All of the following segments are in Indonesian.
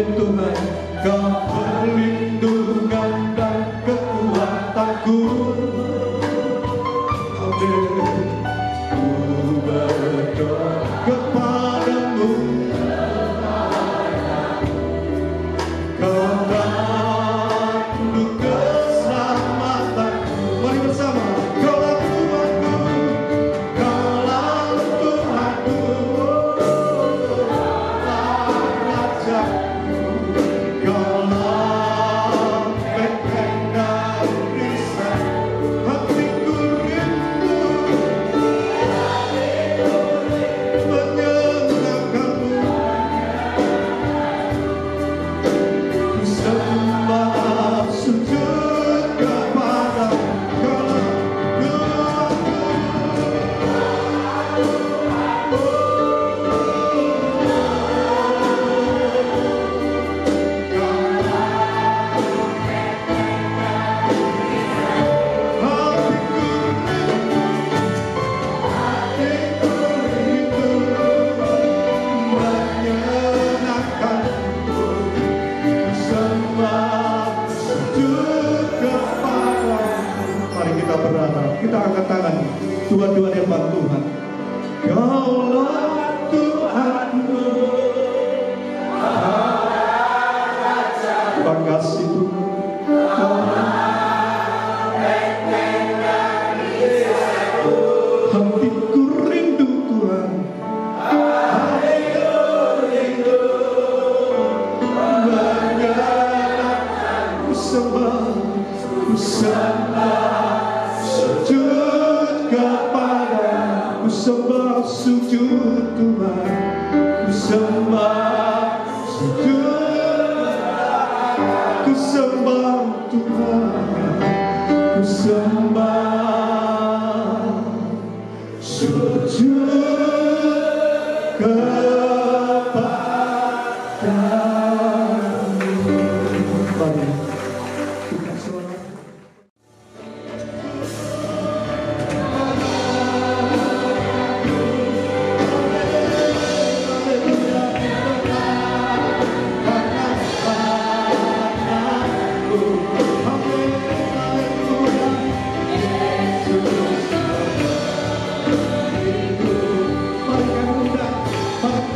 ya Tuhan, Kau perlindungan dan kekuatanku. Amin. Ku berdoa kepadamu, Kau bantu keselamatanku. Mari bersama. Kaulah Tuhanku, Kaulah Tuhanku, Kaulah Rajaku, Kaulah benteng dan perisai. Hatiku rindu menyenangkanmu. Ku sembah sujud kepadamu. Kaulah Mari kita berharap, kita angkat tangan, dua-dua nyembah Tuhan. Kaulah Tuhanku, terima kasih Tuhan. Hatiku rindu Tuhan, ku sembah sujud kepadamu. Ku sembah sujud Tuhan, ku sembah sujud, ku sembah Tuhan, ku sembah sujud kepadamu. Mari buka suara. Para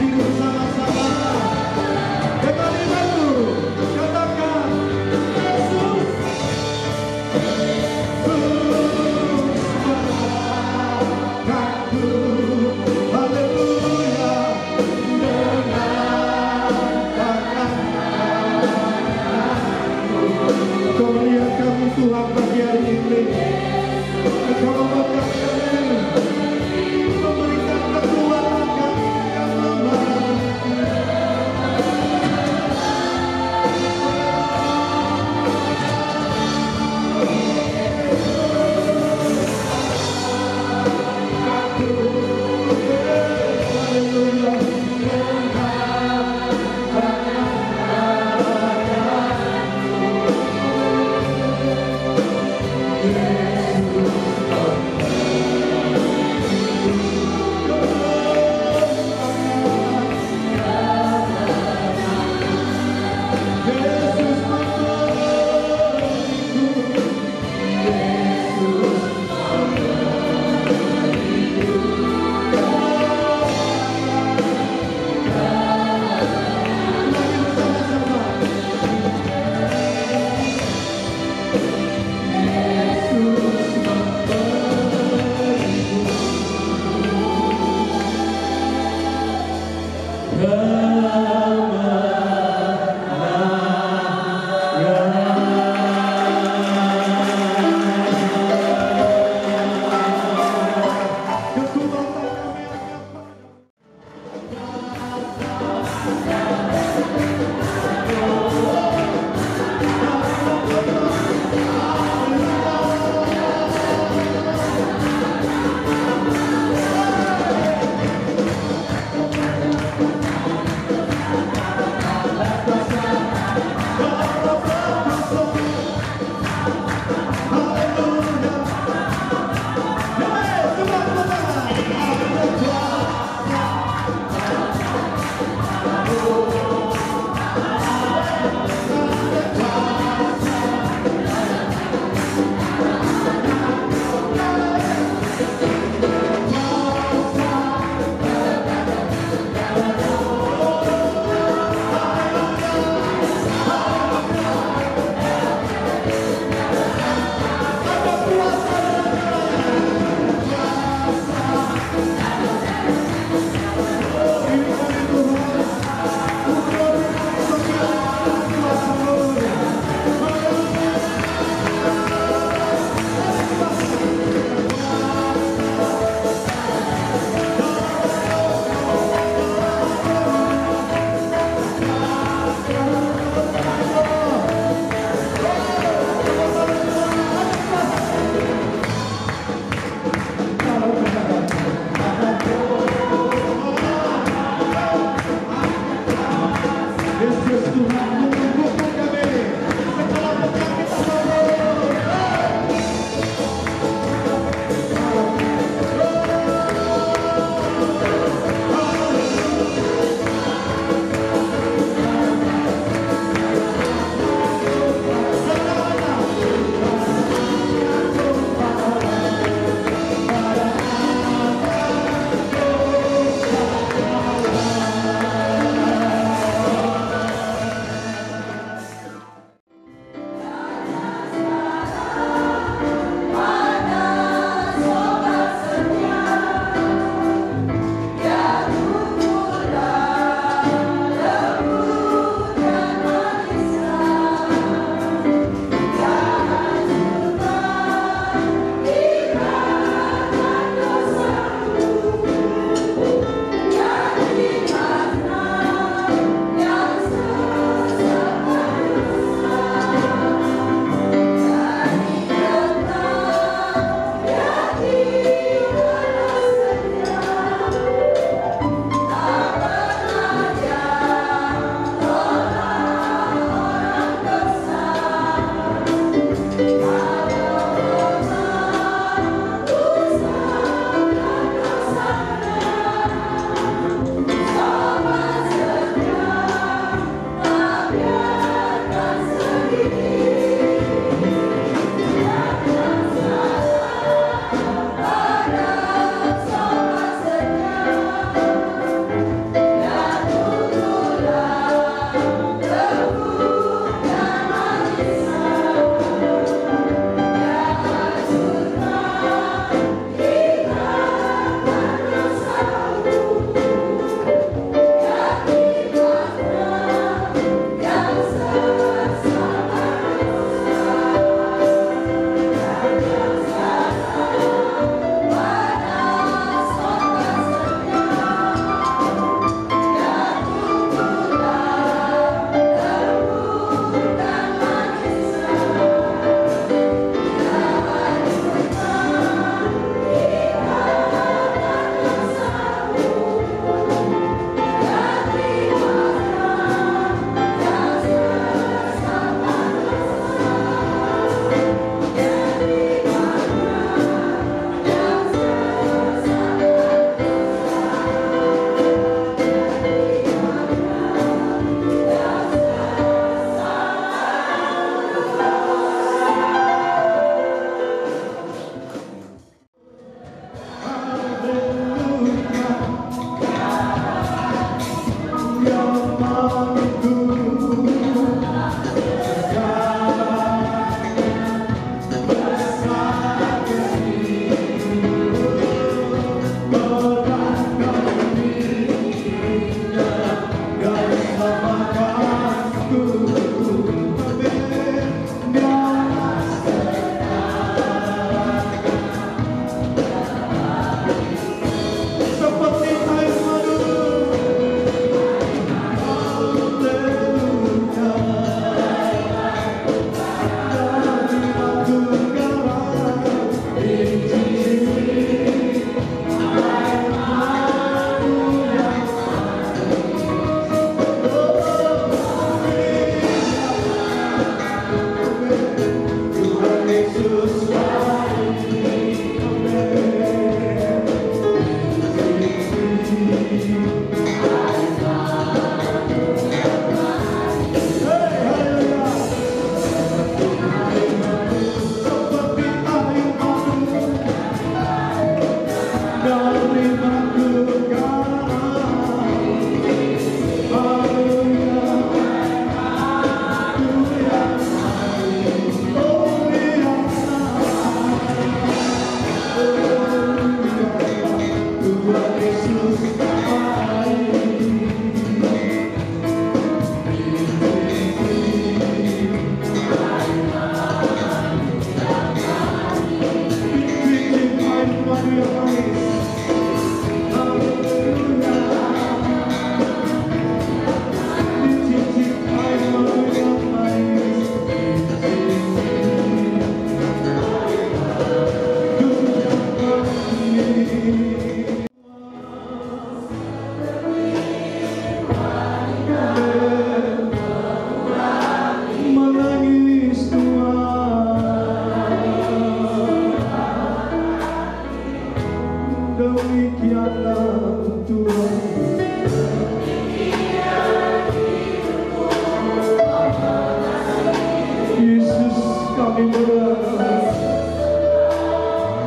kami berdoa.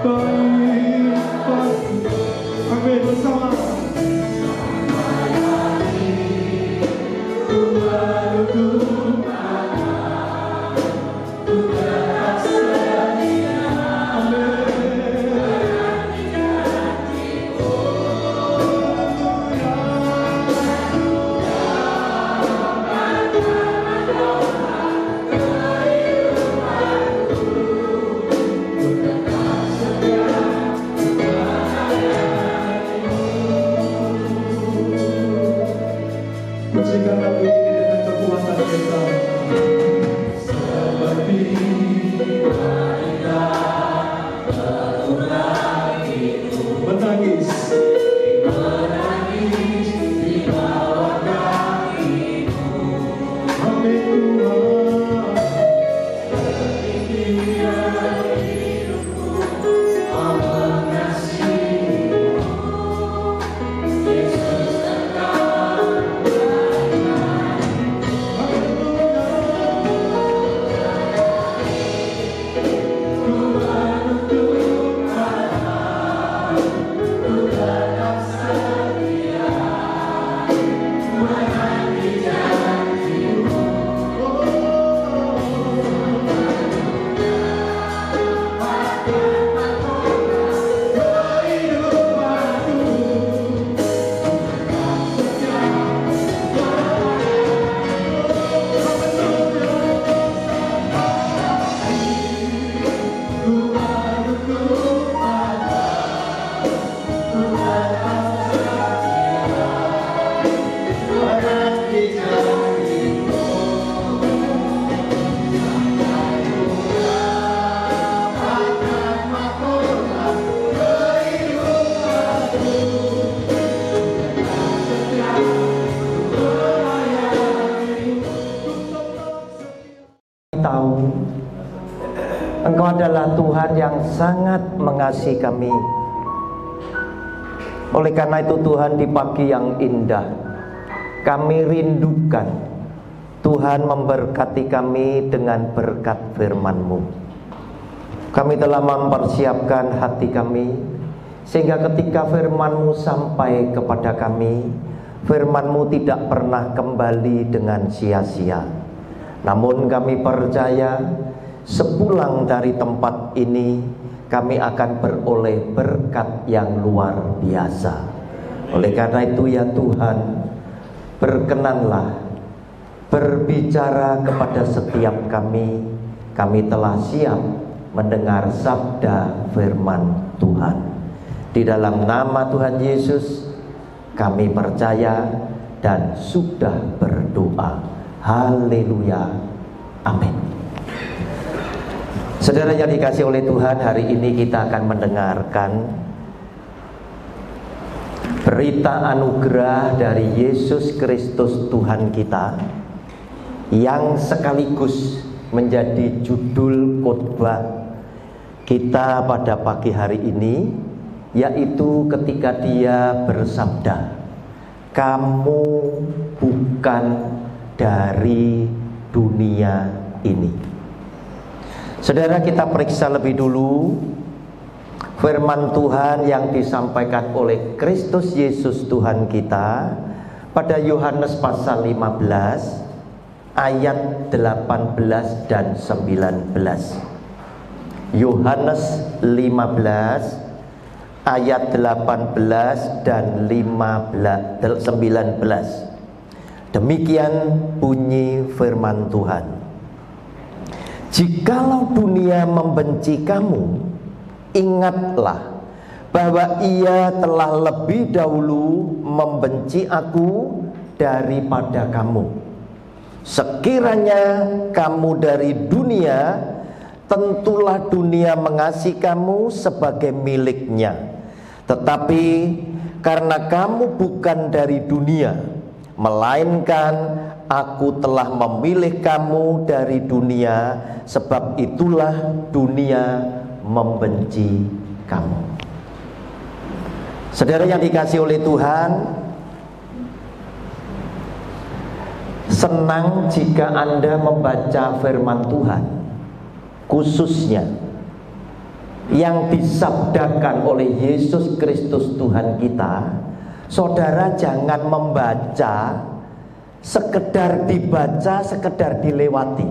Baik, amin bersama. Pujikan lagu ini dengan kekuatan kita. Seperti menangis di bawah kakimu. Amin Tuhan. Ketinggian hidupku, kau mengasihimu. Yesus tahu Engkau adalah Tuhan yang sangat mengasihi kami. Oleh karena itu Tuhan, di pagi yang indah kami rindukan Tuhan memberkati kami dengan berkat firman-Mu. Kami telah mempersiapkan hati kami sehingga ketika firman-Mu sampai kepada kami, firman-Mu tidak pernah kembali dengan sia-sia. Namun kami percaya sepulang dari tempat ini kami akan beroleh berkat yang luar biasa. Oleh karena itu ya Tuhan, berkenanlah berbicara kepada setiap kami. Kami telah siap mendengar sabda firman Tuhan. Di dalam nama Tuhan Yesus kami percaya dan sudah berdoa. Haleluya. Amin. Saudara yang dikasihi oleh Tuhan, hari ini kita akan mendengarkan berita anugerah dari Yesus Kristus Tuhan kita, yang sekaligus menjadi judul khotbah kita pada pagi hari ini, yaitu ketika Dia bersabda, "Kamu bukan dari dunia ini." Saudara, kita periksa lebih dulu firman Tuhan yang disampaikan oleh Kristus Yesus Tuhan kita pada Yohanes pasal 15 ayat 18 dan 19. Yohanes 15 ayat 18 dan 19. Demikian bunyi firman Tuhan. "Jikalau dunia membenci kamu, ingatlah bahwa ia telah lebih dahulu membenci aku daripada kamu. Sekiranya kamu dari dunia, tentulah dunia mengasihi kamu sebagai miliknya. Tetapi karena kamu bukan dari dunia, melainkan aku telah memilih kamu dari dunia, sebab itulah dunia membenci kamu." Saudara yang dikasihi oleh Tuhan, senang jika Anda membaca firman Tuhan khususnya yang disabdakan oleh Yesus Kristus Tuhan kita, saudara jangan membaca sekedar dibaca, sekedar dilewati.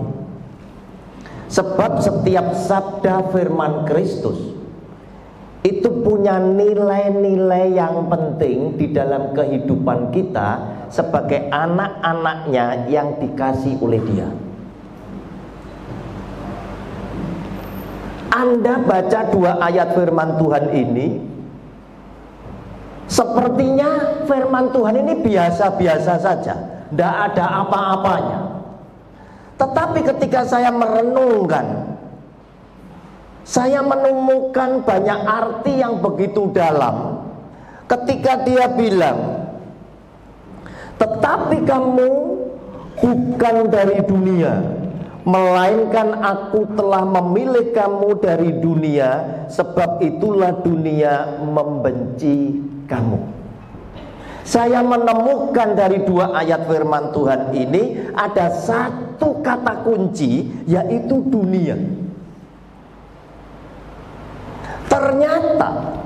Sebab setiap sabda firman Kristus itu punya nilai-nilai yang penting di dalam kehidupan kita sebagai anak-anaknya yang dikasih oleh Dia. Anda baca 2 ayat firman Tuhan ini, sepertinya firman Tuhan ini biasa-biasa saja, tidak ada apa-apanya. Tetapi ketika saya merenungkan, saya menemukan banyak arti yang begitu dalam. Ketika Dia bilang, tetapi kamu bukan dari dunia, melainkan aku telah memilih kamu dari dunia, sebab itulah dunia membenci kamu. Saya menemukan dari 2 ayat firman Tuhan ini ada satu kata kunci, yaitu dunia. Ternyata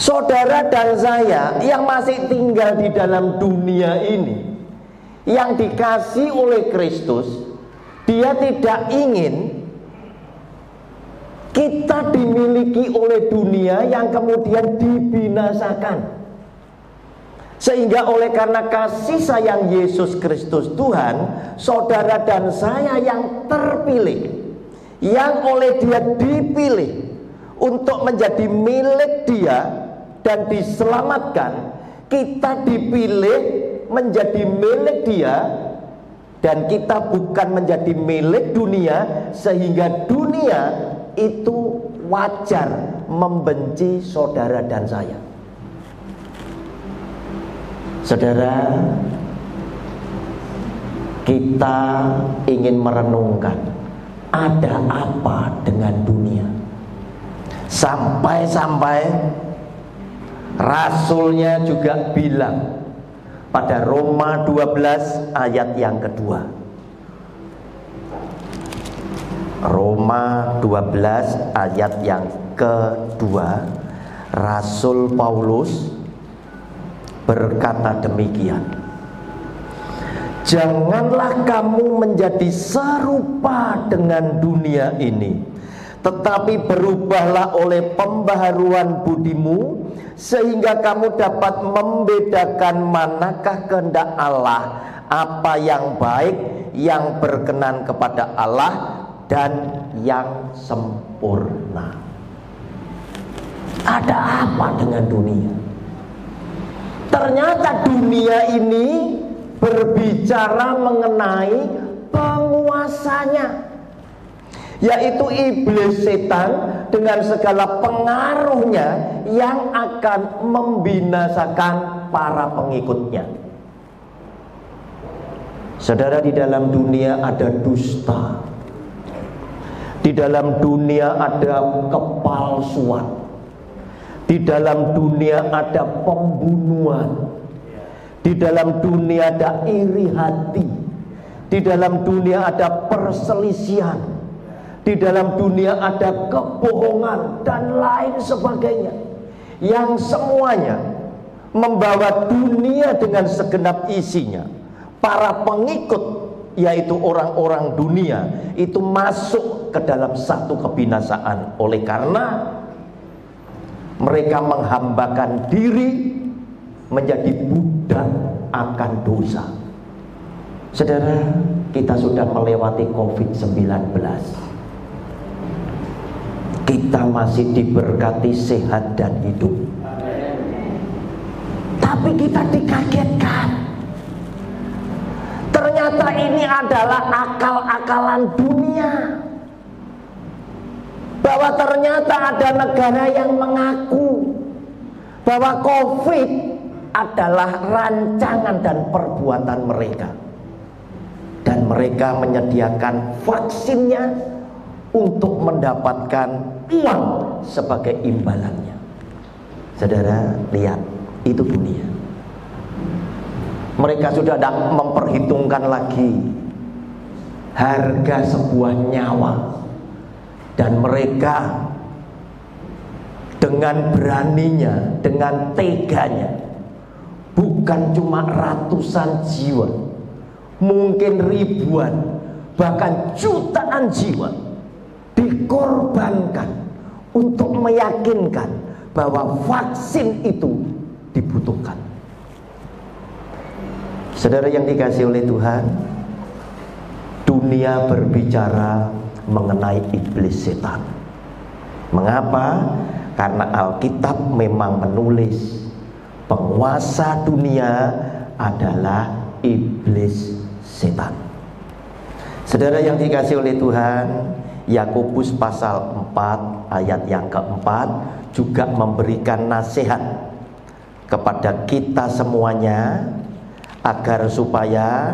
saudara dan saya yang masih tinggal di dalam dunia ini, yang dikasih oleh Kristus, Dia tidak ingin kita dimiliki oleh dunia yang kemudian dibinasakan. Sehingga oleh karena kasih sayang Yesus Kristus Tuhan, saudara dan saya yang terpilih, yang oleh Dia dipilih untuk menjadi milik Dia dan diselamatkan, kita dipilih menjadi milik Dia. Dan kita bukan menjadi milik dunia, sehingga dunia itu wajar membenci saudara dan saya. Saudara, kita ingin merenungkan ada apa dengan dunia. Sampai-sampai Rasulnya juga bilang pada Roma 12 ayat yang kedua. Roma 12 ayat yang kedua, Rasul Paulus berkata demikian, janganlah kamu menjadi serupa dengan dunia ini, tetapi berubahlah oleh pembaharuan budimu, sehingga kamu dapat membedakan manakah kehendak Allah, apa yang baik, yang berkenan kepada Allah, dan yang sempurna. Ada apa dengan dunia? Ternyata dunia ini berbicara mengenai penguasanya, yaitu iblis setan dengan segala pengaruhnya yang akan membinasakan para pengikutnya. Saudara, di dalam dunia ada dusta, di dalam dunia ada kepalsuan, di dalam dunia ada pembunuhan, di dalam dunia ada iri hati, di dalam dunia ada perselisihan, di dalam dunia ada kebohongan dan lain sebagainya, yang semuanya membawa dunia dengan segenap isinya. Para pengikut, yaitu orang-orang dunia, itu masuk ke dalam satu kebinasaan oleh karena mereka menghambakan diri menjadi budak akan dosa. Saudara, kita sudah melewati COVID-19. Kita masih diberkati sehat dan hidup. Tapi kita dikagetkan. Ternyata ini adalah akal-akalan dunia. Bahwa ternyata ada negara yang mengaku bahwa COVID adalah rancangan dan perbuatan mereka. Dan mereka menyediakan vaksinnya untuk mendapatkan uang sebagai imbalannya. Saudara, lihat, itu dunia. Mereka sudah tidak memperhitungkan lagi harga sebuah nyawa, Dan mereka dengan beraninya, dengan teganya, bukan cuma ratusan jiwa, mungkin ribuan, bahkan jutaan jiwa dikorbankan untuk meyakinkan bahwa vaksin itu dibutuhkan. Saudara yang dikasihi oleh Tuhan, dunia berbicara mengenai iblis setan. Mengapa? Karena Alkitab memang menulis penguasa dunia adalah iblis setan. Saudara yang dikasihi oleh Tuhan, Yakobus pasal 4 ayat yang keempat juga memberikan nasihat kepada kita semuanya agar supaya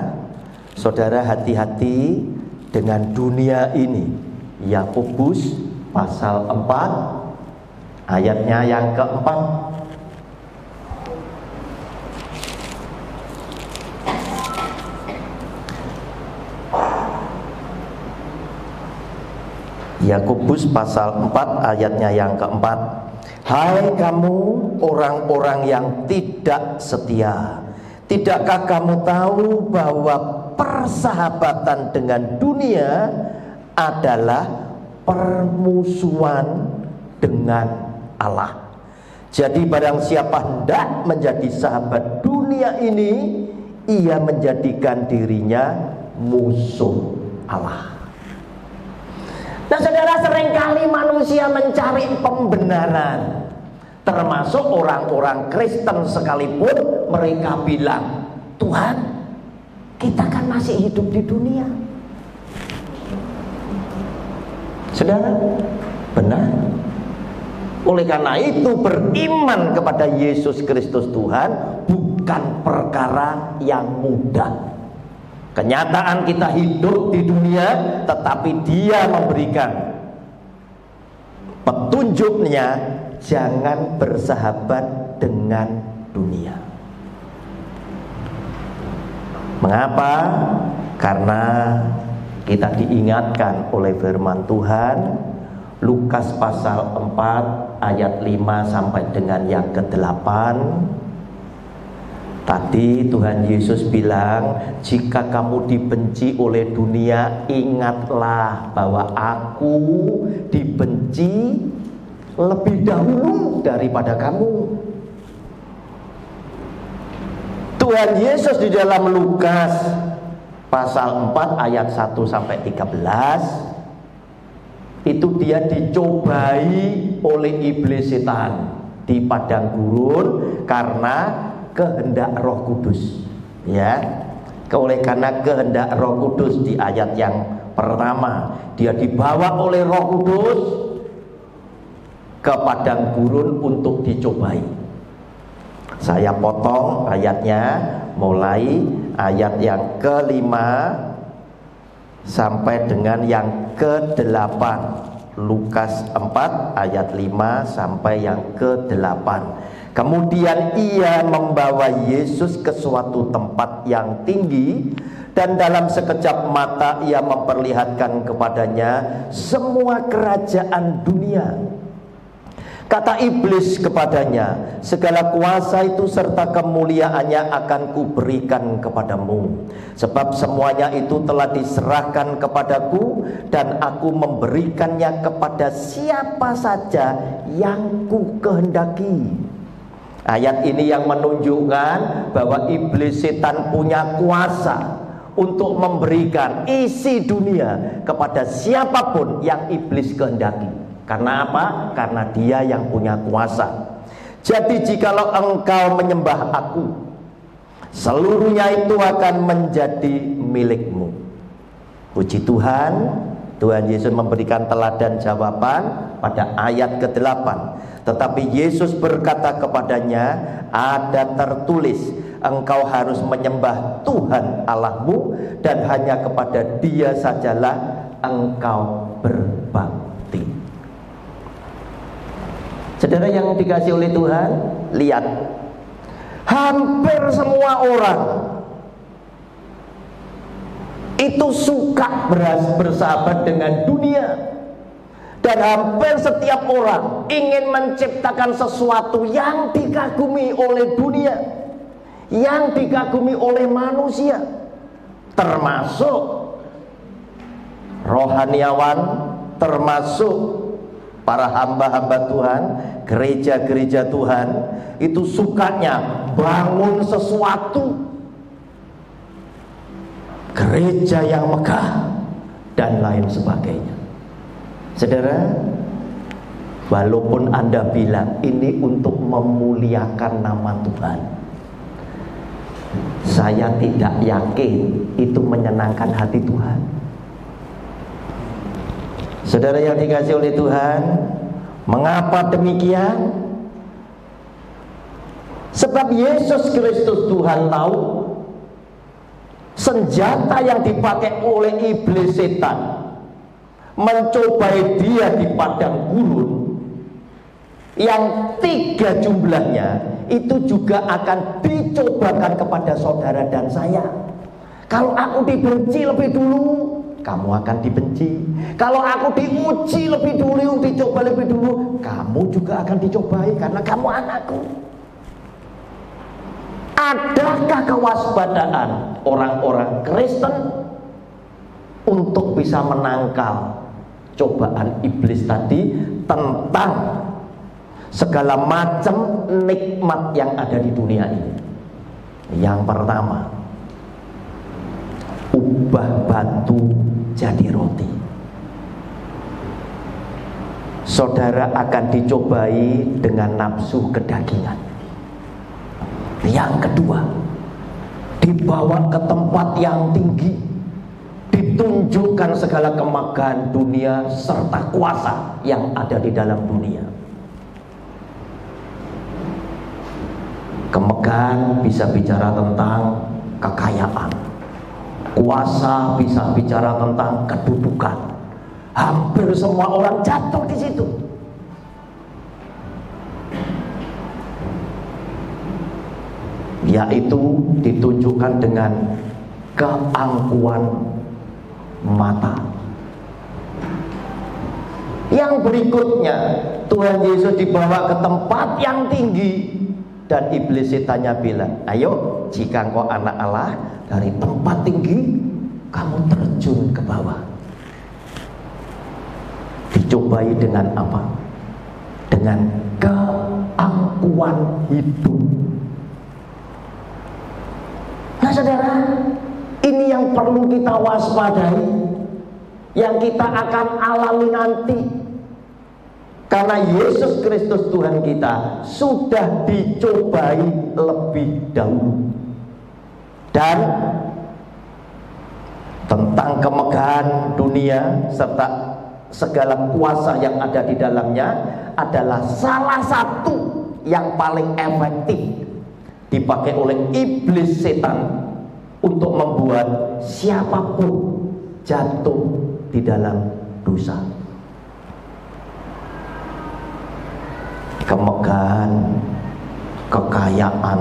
saudara hati-hati dengan dunia ini. Yakobus pasal 4 ayatnya yang keempat. Yakobus pasal 4 ayatnya yang keempat. Hai kamu orang-orang yang tidak setia, tidakkah kamu tahu bahwa persahabatan dengan dunia adalah permusuhan dengan Allah? Jadi barang siapa hendak menjadi sahabat dunia ini, ia menjadikan dirinya musuh Allah. Nah saudara, seringkali manusia mencari pembenaran, termasuk orang-orang Kristen sekalipun. Mereka bilang, Tuhan, kita kan masih hidup di dunia. Saudara, benar. Oleh karena itu beriman kepada Yesus Kristus Tuhan bukan perkara yang mudah. Kenyataan kita hidup di dunia, tetapi Dia memberikan petunjuknya, jangan bersahabat dengan dunia. Mengapa? Karena kita diingatkan oleh firman Tuhan, Lukas pasal 4 ayat 5 sampai dengan yang ke-8. Tadi Tuhan Yesus bilang, jika kamu dibenci oleh dunia, ingatlah bahwa aku dibenci lebih dahulu daripada kamu. Tuhan Yesus di dalam Lukas pasal 4 ayat 1 sampai 13 itu dia dicobai oleh iblis setan di padang gurun karena kehendak Roh Kudus, ya. Oleh karena kehendak Roh Kudus di ayat yang pertama, dia dibawa oleh Roh Kudus ke padang gurun untuk dicobai. Saya potong ayatnya mulai ayat yang ke-5 sampai dengan yang ke-8. Lukas 4 ayat 5 sampai yang ke-8. Kemudian ia membawa Yesus ke suatu tempat yang tinggi, dan dalam sekejap mata ia memperlihatkan kepadanya semua kerajaan dunia. Kata iblis kepadanya, segala kuasa itu serta kemuliaannya akan kuberikan kepadamu, sebab semuanya itu telah diserahkan kepadaku, dan aku memberikannya kepada siapa saja yang ku kehendaki. Ayat ini yang menunjukkan bahwa iblis setan punya kuasa untuk memberikan isi dunia kepada siapapun yang iblis kehendaki. Karena apa? Karena dia yang punya kuasa. Jadi jikalau engkau menyembah aku, seluruhnya itu akan menjadi milikmu. Puji Tuhan, Tuhan Yesus memberikan teladan jawaban pada ayat ke-8. Tetapi Yesus berkata kepadanya, ada tertulis, engkau harus menyembah Tuhan Allahmu, dan hanya kepada Dia sajalah engkau berbakti. Saudara yang dikasihi oleh Tuhan, lihat, hampir semua orang itu suka bersahabat dengan dunia. Dan hampir setiap orang ingin menciptakan sesuatu yang dikagumi oleh dunia, yang dikagumi oleh manusia, termasuk rohaniawan, termasuk para hamba-hamba Tuhan, gereja-gereja Tuhan. Itu sukanya bangun sesuatu, gereja yang megah dan lain sebagainya. Saudara, walaupun Anda bilang ini untuk memuliakan nama Tuhan, saya tidak yakin itu menyenangkan hati Tuhan. Saudara yang dikasihi oleh Tuhan, mengapa demikian? Sebab Yesus Kristus Tuhan tahu senjata yang dipakai oleh iblis setan mencobai dia di padang gurun yang 3 jumlahnya itu juga akan dicobakan kepada saudara dan saya. Kalau aku dibenci lebih dulu, kamu akan dibenci. Kalau aku diuji lebih dulu, dicoba lebih dulu, kamu juga akan dicobai karena kamu anakku. Adakah kewaspadaan orang-orang Kristen untuk bisa menangkal cobaan iblis tadi tentang segala macam nikmat yang ada di dunia ini? Yang pertama, ubah batu jadi roti. Saudara akan dicobai dengan nafsu kedagingan. Yang kedua, dibawa ke tempat yang tinggi, ditunjukkan segala kemegahan dunia serta kuasa yang ada di dalam dunia. Kemegahan bisa bicara tentang kekayaan, kuasa bisa bicara tentang kedudukan. Hampir semua orang jatuh di situ. Yaitu ditunjukkan dengan keangkuhan mata. Yang berikutnya, Tuhan Yesus dibawa ke tempat yang tinggi dan iblis setannya bilang, ayo jika engkau anak Allah, dari tempat tinggi kamu terjun ke bawah. Dicobai dengan apa? Dengan keangkuhan hidup. Nah saudara, ini yang perlu kita waspadai, yang kita akan alami nanti. Karena Yesus Kristus Tuhan kita sudah dicobai lebih dahulu. Dan tentang kemegahan dunia serta segala kuasa yang ada di dalamnya adalah salah satu yang paling efektif dipakai oleh iblis setan untuk membuat siapapun jatuh di dalam dosa. Kemegahan, kekayaan,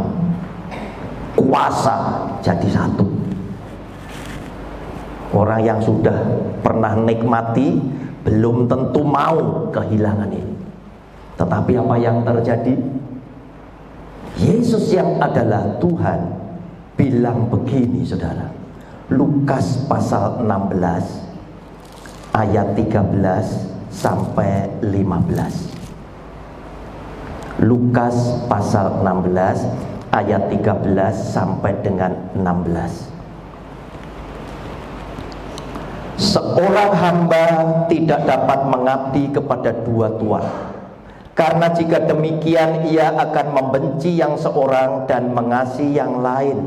kuasa jadi satu. Orang yang sudah pernah nikmati belum tentu mau kehilangan ini. Tetapi apa yang terjadi? Yesus yang adalah Tuhan bilang begini saudara. Lukas pasal 16 ayat 13 sampai 15. Lukas pasal 16 ayat 13 sampai dengan 16. Seorang hamba tidak dapat mengabdi kepada dua tuan, karena jika demikian ia akan membenci yang seorang dan mengasihi yang lain,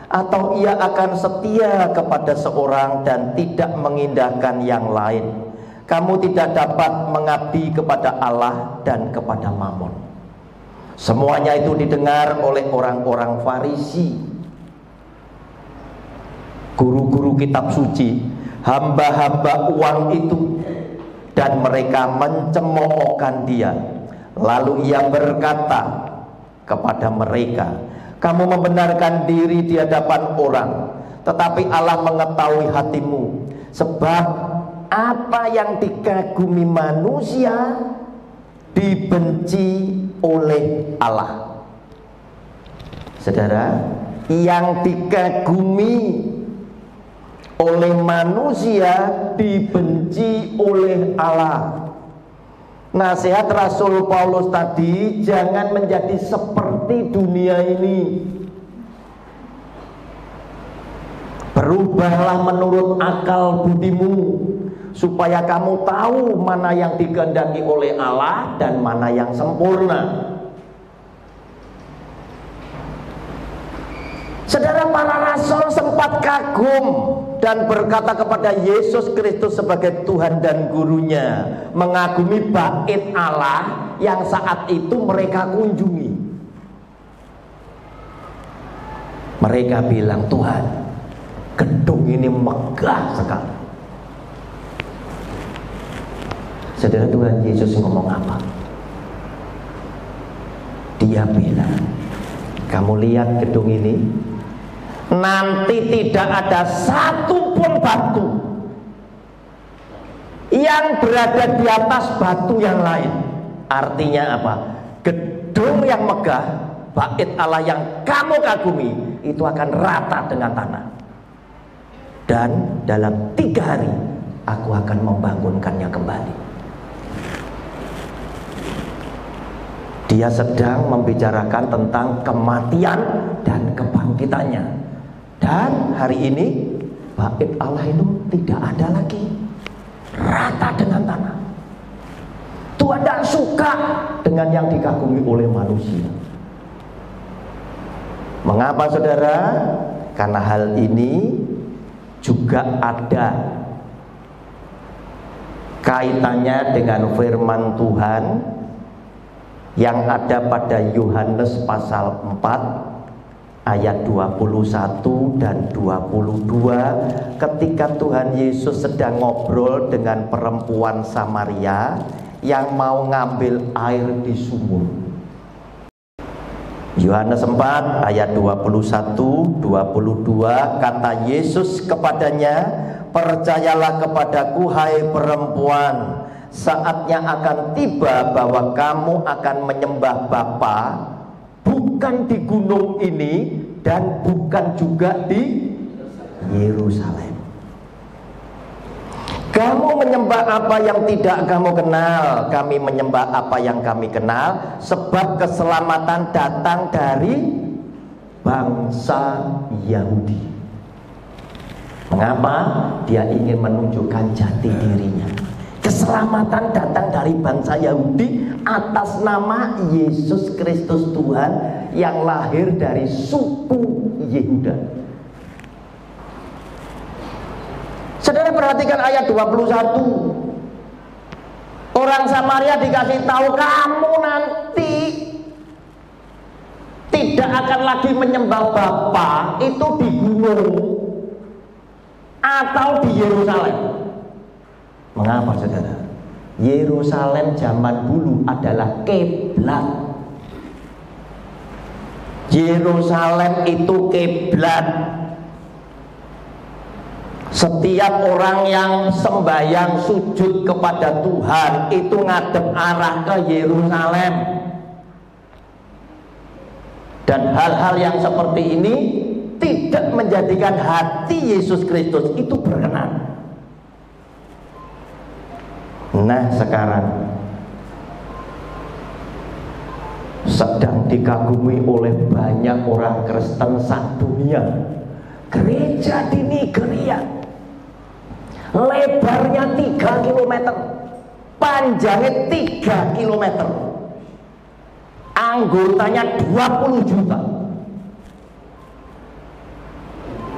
atau ia akan setia kepada seorang dan tidak mengindahkan yang lain. Kamu tidak dapat mengabdi kepada Allah dan kepada Mammon. Semuanya itu didengar oleh orang-orang Farisi, guru-guru kitab suci, hamba-hamba uang itu, dan mereka mencemoohkan dia. Lalu ia berkata kepada mereka, kamu membenarkan diri di hadapan orang, tetapi Allah mengetahui hatimu. Sebab apa yang dikagumi manusia dibenci oleh Allah. Saudara, yang dikagumi oleh manusia dibenci oleh Allah. Nasihat Rasul Paulus tadi, jangan menjadi seperti dunia ini. Berubahlah menurut akal budimu, supaya kamu tahu mana yang dikehendaki oleh Allah dan mana yang sempurna. Saudara, para rasul sempat kagum dan berkata kepada Yesus Kristus sebagai Tuhan dan gurunya, mengagumi bait Allah yang saat itu mereka kunjungi. Mereka bilang, Tuhan, gedung ini megah sekali. Saudara, Tuhan Yesus ngomong apa? Dia bilang, kamu lihat gedung ini, nanti tidak ada satupun batu yang berada di atas batu yang lain. Artinya apa? Gedung yang megah, bait Allah yang kamu kagumi, itu akan rata dengan tanah. Dan dalam 3 hari aku akan membangunkannya kembali. Dia sedang membicarakan tentang kematian dan kebangkitannya. Dan hari ini bait Allah itu tidak ada lagi, rata dengan tanah. Tuhan tidak suka dengan yang dikagumi oleh manusia. Mengapa, saudara? Karena hal ini juga ada kaitannya dengan firman Tuhan yang ada pada Yohanes pasal 4 ayat 21 dan 22, ketika Tuhan Yesus sedang ngobrol dengan perempuan Samaria yang mau ngambil air di sumur. Yohanes 4 ayat 21, 22, kata Yesus kepadanya, percayalah kepadaku hai perempuan, saatnya akan tiba bahwa kamu akan menyembah Bapa, bukan di gunung ini dan bukan juga di Yerusalem. Kamu menyembah apa yang tidak kamu kenal, kami menyembah apa yang kami kenal, sebab keselamatan datang dari bangsa Yahudi. Mengapa? Dia ingin menunjukkan jati dirinya. Keselamatan datang dari bangsa Yahudi atas nama Yesus Kristus Tuhan yang lahir dari suku Yehuda. Saudara, perhatikan ayat 21. Orang Samaria dikasih tahu, kamu nanti tidak akan lagi menyembah Bapa itu di gunung atau di Yerusalem. Mengapa, saudara? Yerusalem zaman dulu adalah kiblat. Yerusalem itu kiblat. Setiap orang yang sembahyang sujud kepada Tuhan itu ngadep arah ke Yerusalem. Dan hal-hal yang seperti ini tidak menjadikan hati Yesus Kristus itu berkenan. Nah, sekarang sedang dikagumi oleh banyak orang Kristen sedunia. Gereja di Nigeria lebarnya 3 km, panjangnya 3 km, anggotanya 20 juta.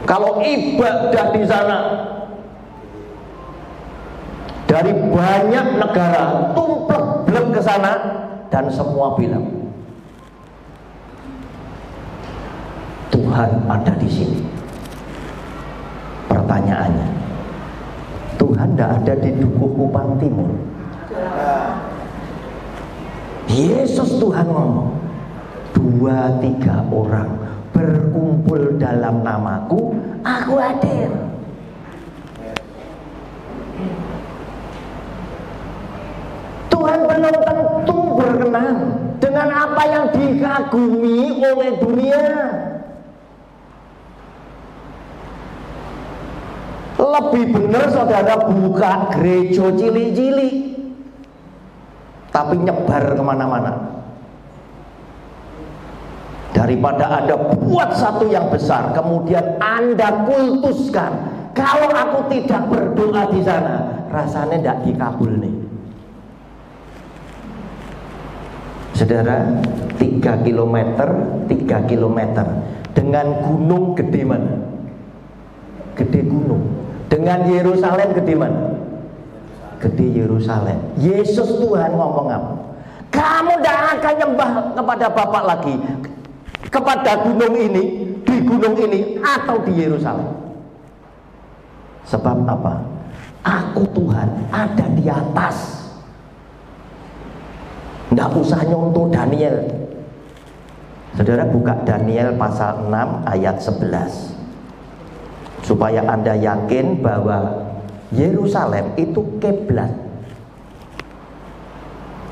Kalau ibadah di sana dari banyak negara tumplek-blek ke sana, dan semua bilang Tuhan ada di sini. Pertanyaannya, Tuhan tidak ada di Dukuh Kupang Timur? Yesus Tuhan ngomong, 2-3 orang berkumpul dalam namaku, aku hadir. Tuhan belum tentu berkenan dengan apa yang dikagumi oleh dunia. Lebih benar saudara buka gereja cilik-cilik, tapi nyebar kemana-mana, daripada Anda buat satu yang besar kemudian Anda kultuskan. Kalau aku tidak berdoa di sana, rasanya tidak dikabul nih. Saudara, 3 km dengan gunung gede mana? Gede gunung. Dengan Yerusalem gede mana? Gede Yerusalem. Yesus Tuhan ngomong apa? Kamu tidak akan nyembah kepada Bapak lagi, kepada gunung ini, di gunung ini, atau di Yerusalem. Sebab apa? Aku Tuhan ada di atas. Tidak usah nyontoh Daniel. Saudara buka Daniel pasal 6 ayat 11, supaya Anda yakin bahwa Yerusalem itu kiblat.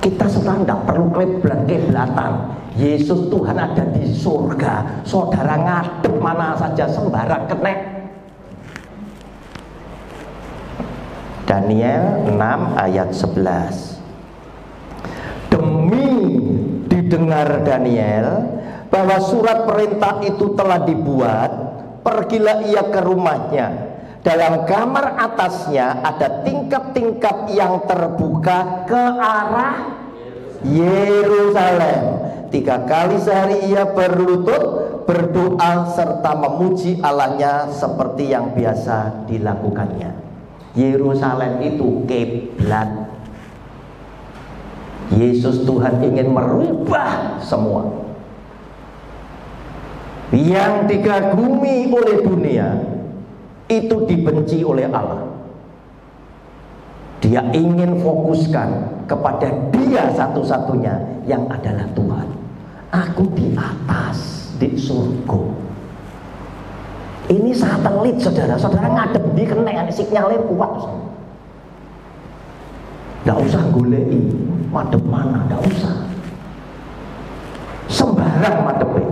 Kita sekarang tidak perlu kiblatan. Yesus Tuhan ada di surga. Saudara ngadep mana saja sembarang kenek. Daniel 6 ayat 11. Demi didengar Daniel bahwa surat perintah itu telah dibuat, pergilah ia ke rumahnya. Dalam kamar atasnya ada tingkap-tingkap yang terbuka ke arah Yerusalem. 3 kali sehari ia berlutut, berdoa serta memuji Allahnya seperti yang biasa dilakukannya. Yerusalem itu kiblat. Yesus Tuhan ingin merubah semua. Yang dikagumi oleh dunia itu dibenci oleh Allah. Dia ingin fokuskan kepada Dia satu-satunya yang adalah Tuhan. Aku di atas, di surga. Ini satelit saudara. Saudara ngadep di kena sinyalnya kuat. Tidak usah golei madep mana, tidak usah. Sembarang madepe.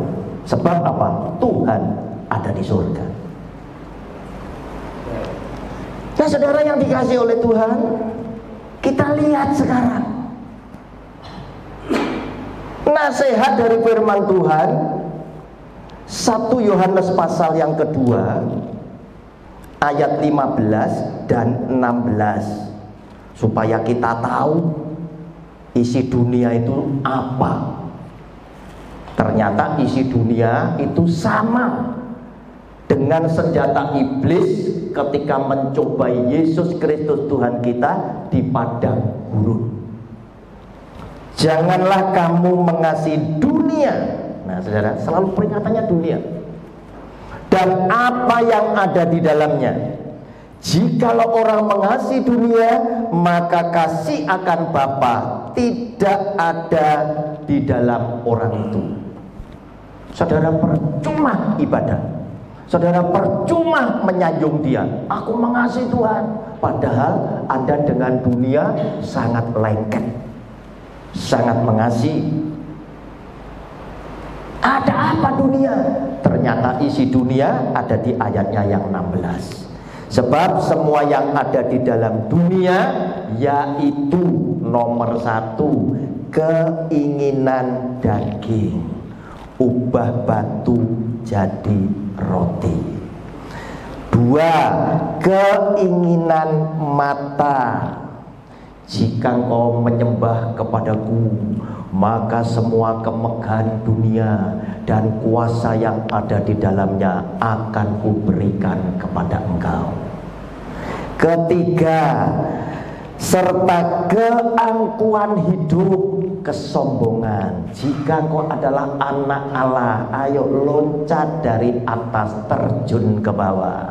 Sebab apa? Tuhan ada di surga. Nah saudara yang dikasihi oleh Tuhan, kita lihat sekarang nasihat dari firman Tuhan 1 Yohanes pasal yang kedua ayat 15 dan 16, supaya kita tahu isi dunia itu apa. Ternyata isi dunia itu sama dengan senjata iblis ketika mencobai Yesus Kristus Tuhan kita di padang gurun. Janganlah kamu mengasihi dunia. Nah saudara, selalu peringatannya dunia dan apa yang ada di dalamnya. Jikalau orang mengasihi dunia, maka kasih akan Bapa tidak ada di dalam orang itu. Saudara, percuma ibadah. Saudara, percuma menyanjung Dia. Aku mengasihi Tuhan, padahal Anda dengan dunia sangat lengket, sangat mengasihi. Ada apa dunia? Ternyata isi dunia ada di ayatnya yang 16. Sebab semua yang ada di dalam dunia, yaitu nomor 1, keinginan daging, ubah batu jadi roti. 2, keinginan mata. Jika engkau menyembah kepadaku, maka semua kemegahan dunia dan kuasa yang ada di dalamnya akan kuberikan kepada engkau. 3, serta keangkuhan hidup, kesombongan. Jika engkau adalah anak Allah, ayo loncat dari atas, terjun ke bawah.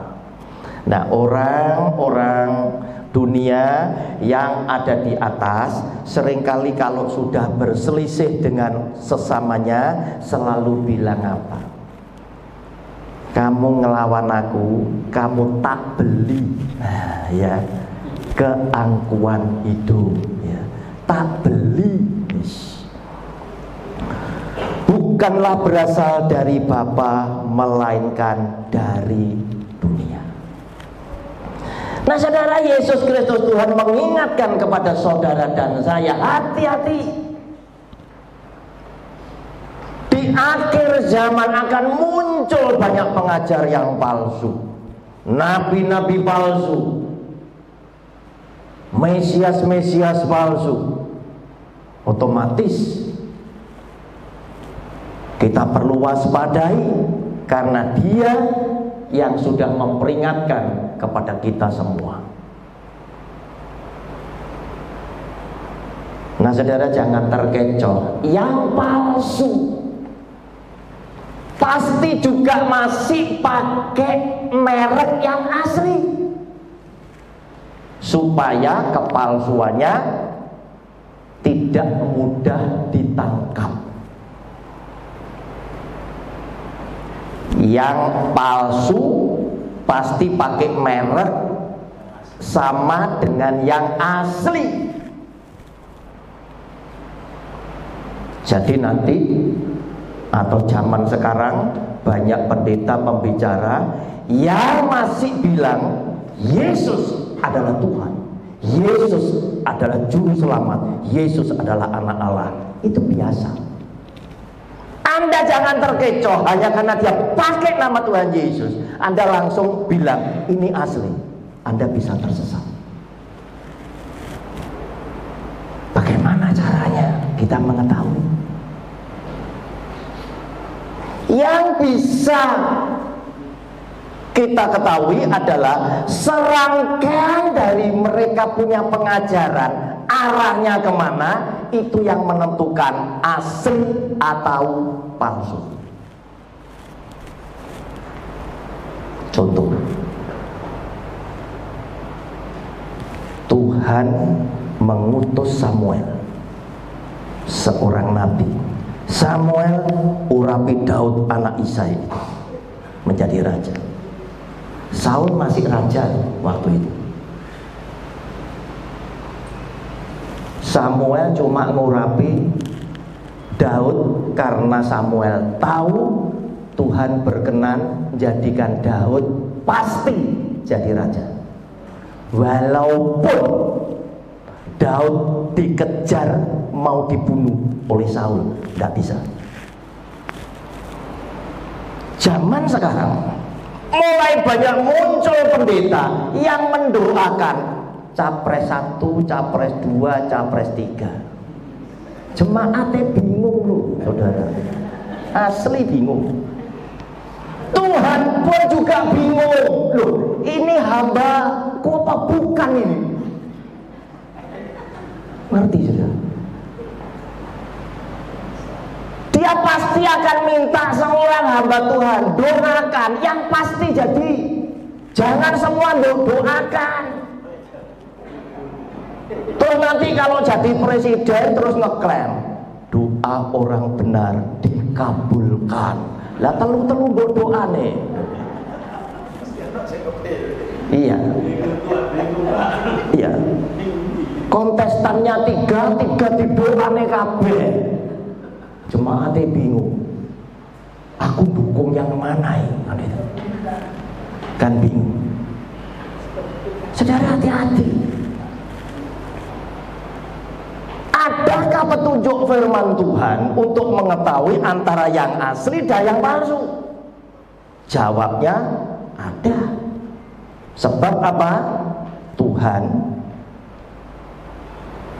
Nah, orang-orang dunia yang ada di atas seringkali kalau sudah berselisih dengan sesamanya selalu bilang apa? Kamu ngelawan aku, kamu tak beli. Nah, ya, keangkuhan hidup, ya. tak beli. Bukanlah berasal dari Bapa, melainkan dari dunia. Nah saudara, Yesus Kristus Tuhan mengingatkan kepada saudara dan saya, hati-hati. Di akhir zaman akan muncul banyak pengajar yang palsu, nabi-nabi palsu, Mesias-Mesias palsu. Otomatis kita perlu waspadai, karena dia yang sudah memperingatkan kepada kita semua. Nah saudara, jangan terkecoh. Yang palsu pasti juga masih pakai merek yang asli, supaya kepalsuannya tidak mudah ditangkap. Yang palsu pasti pakai merek sama dengan yang asli. Jadi nanti atau zaman sekarang banyak pendeta pembicara yang masih bilang Yesus adalah Tuhan, Yesus adalah juru selamat, Yesus adalah anak Allah. Itu biasa. Anda jangan terkecoh hanya karena dia pakai nama Tuhan Yesus, Anda langsung bilang ini asli. Anda bisa tersesat. Bagaimana caranya kita mengetahui? Yang bisa kita ketahui adalah serangkaian dari mereka punya pengajaran, arahnya kemana, itu yang menentukan asli atau palsu. Contoh, Tuhan mengutus Samuel, seorang nabi. Samuel urapi Daud anak Isai menjadi raja. Saul masih raja waktu itu. Samuel cuma ngurapi Daud karena Samuel tahu Tuhan berkenan menjadikan Daud pasti jadi raja. Walaupun Daud dikejar mau dibunuh oleh Saul, tidak bisa. Zaman sekarang mulai banyak muncul pendeta yang mendoakan capres 1, capres 2, capres 3. Jemaatnya bingung loh, saudara. Asli bingung. Tuhan pun juga bingung. Loh, ini hamba kok apa bukan ini? Ngerti sudah? Dia pasti akan minta seorang hamba Tuhan doakan yang pasti jadi. Jangan semua doakan. Terus nanti kalau jadi presiden terus ngeklaim doa orang benar dikabulkan. Lah telu-telu doa nih. Iya. Iya. Kontestannya tiga didoane kabeh. Jemaatnya bingung. Aku dukung yang mana ini? Kan bingung. Saudara, hati-hati. Adakah petunjuk firman Tuhan untuk mengetahui antara yang asli dan yang palsu? Jawabnya ada. Sebab apa? Tuhan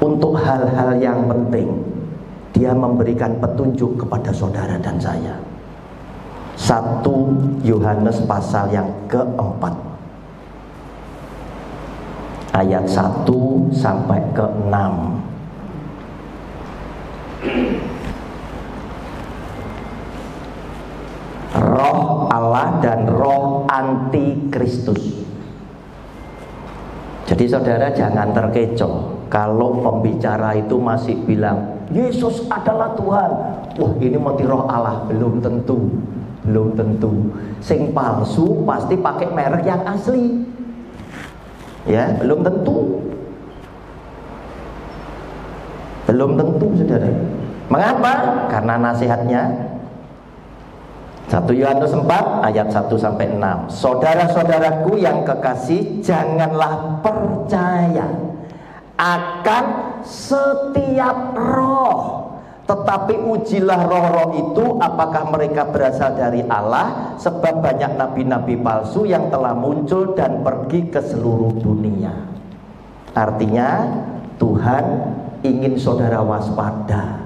untuk hal-hal yang penting Dia memberikan petunjuk kepada saudara dan saya. 1 Yohanes pasal yang keempat ayat 1 sampai ke 6. Roh Allah dan roh antikristus. Jadi saudara jangan terkecoh kalau pembicara itu masih bilang Yesus adalah Tuhan. Wah, ini mati roh Allah. Belum tentu. Belum tentu. Sing palsu pasti pakai merek yang asli. Ya, belum tentu. Belum tentu, saudara. Mengapa? Karena nasihatnya 1 Yohanes 4 ayat 1-6. Saudara-saudaraku yang kekasih, janganlah percaya akan setiap roh, tetapi ujilah roh-roh itu apakah mereka berasal dari Allah, sebab banyak nabi-nabi palsu yang telah muncul dan pergi ke seluruh dunia. Artinya Tuhan ingin saudara waspada.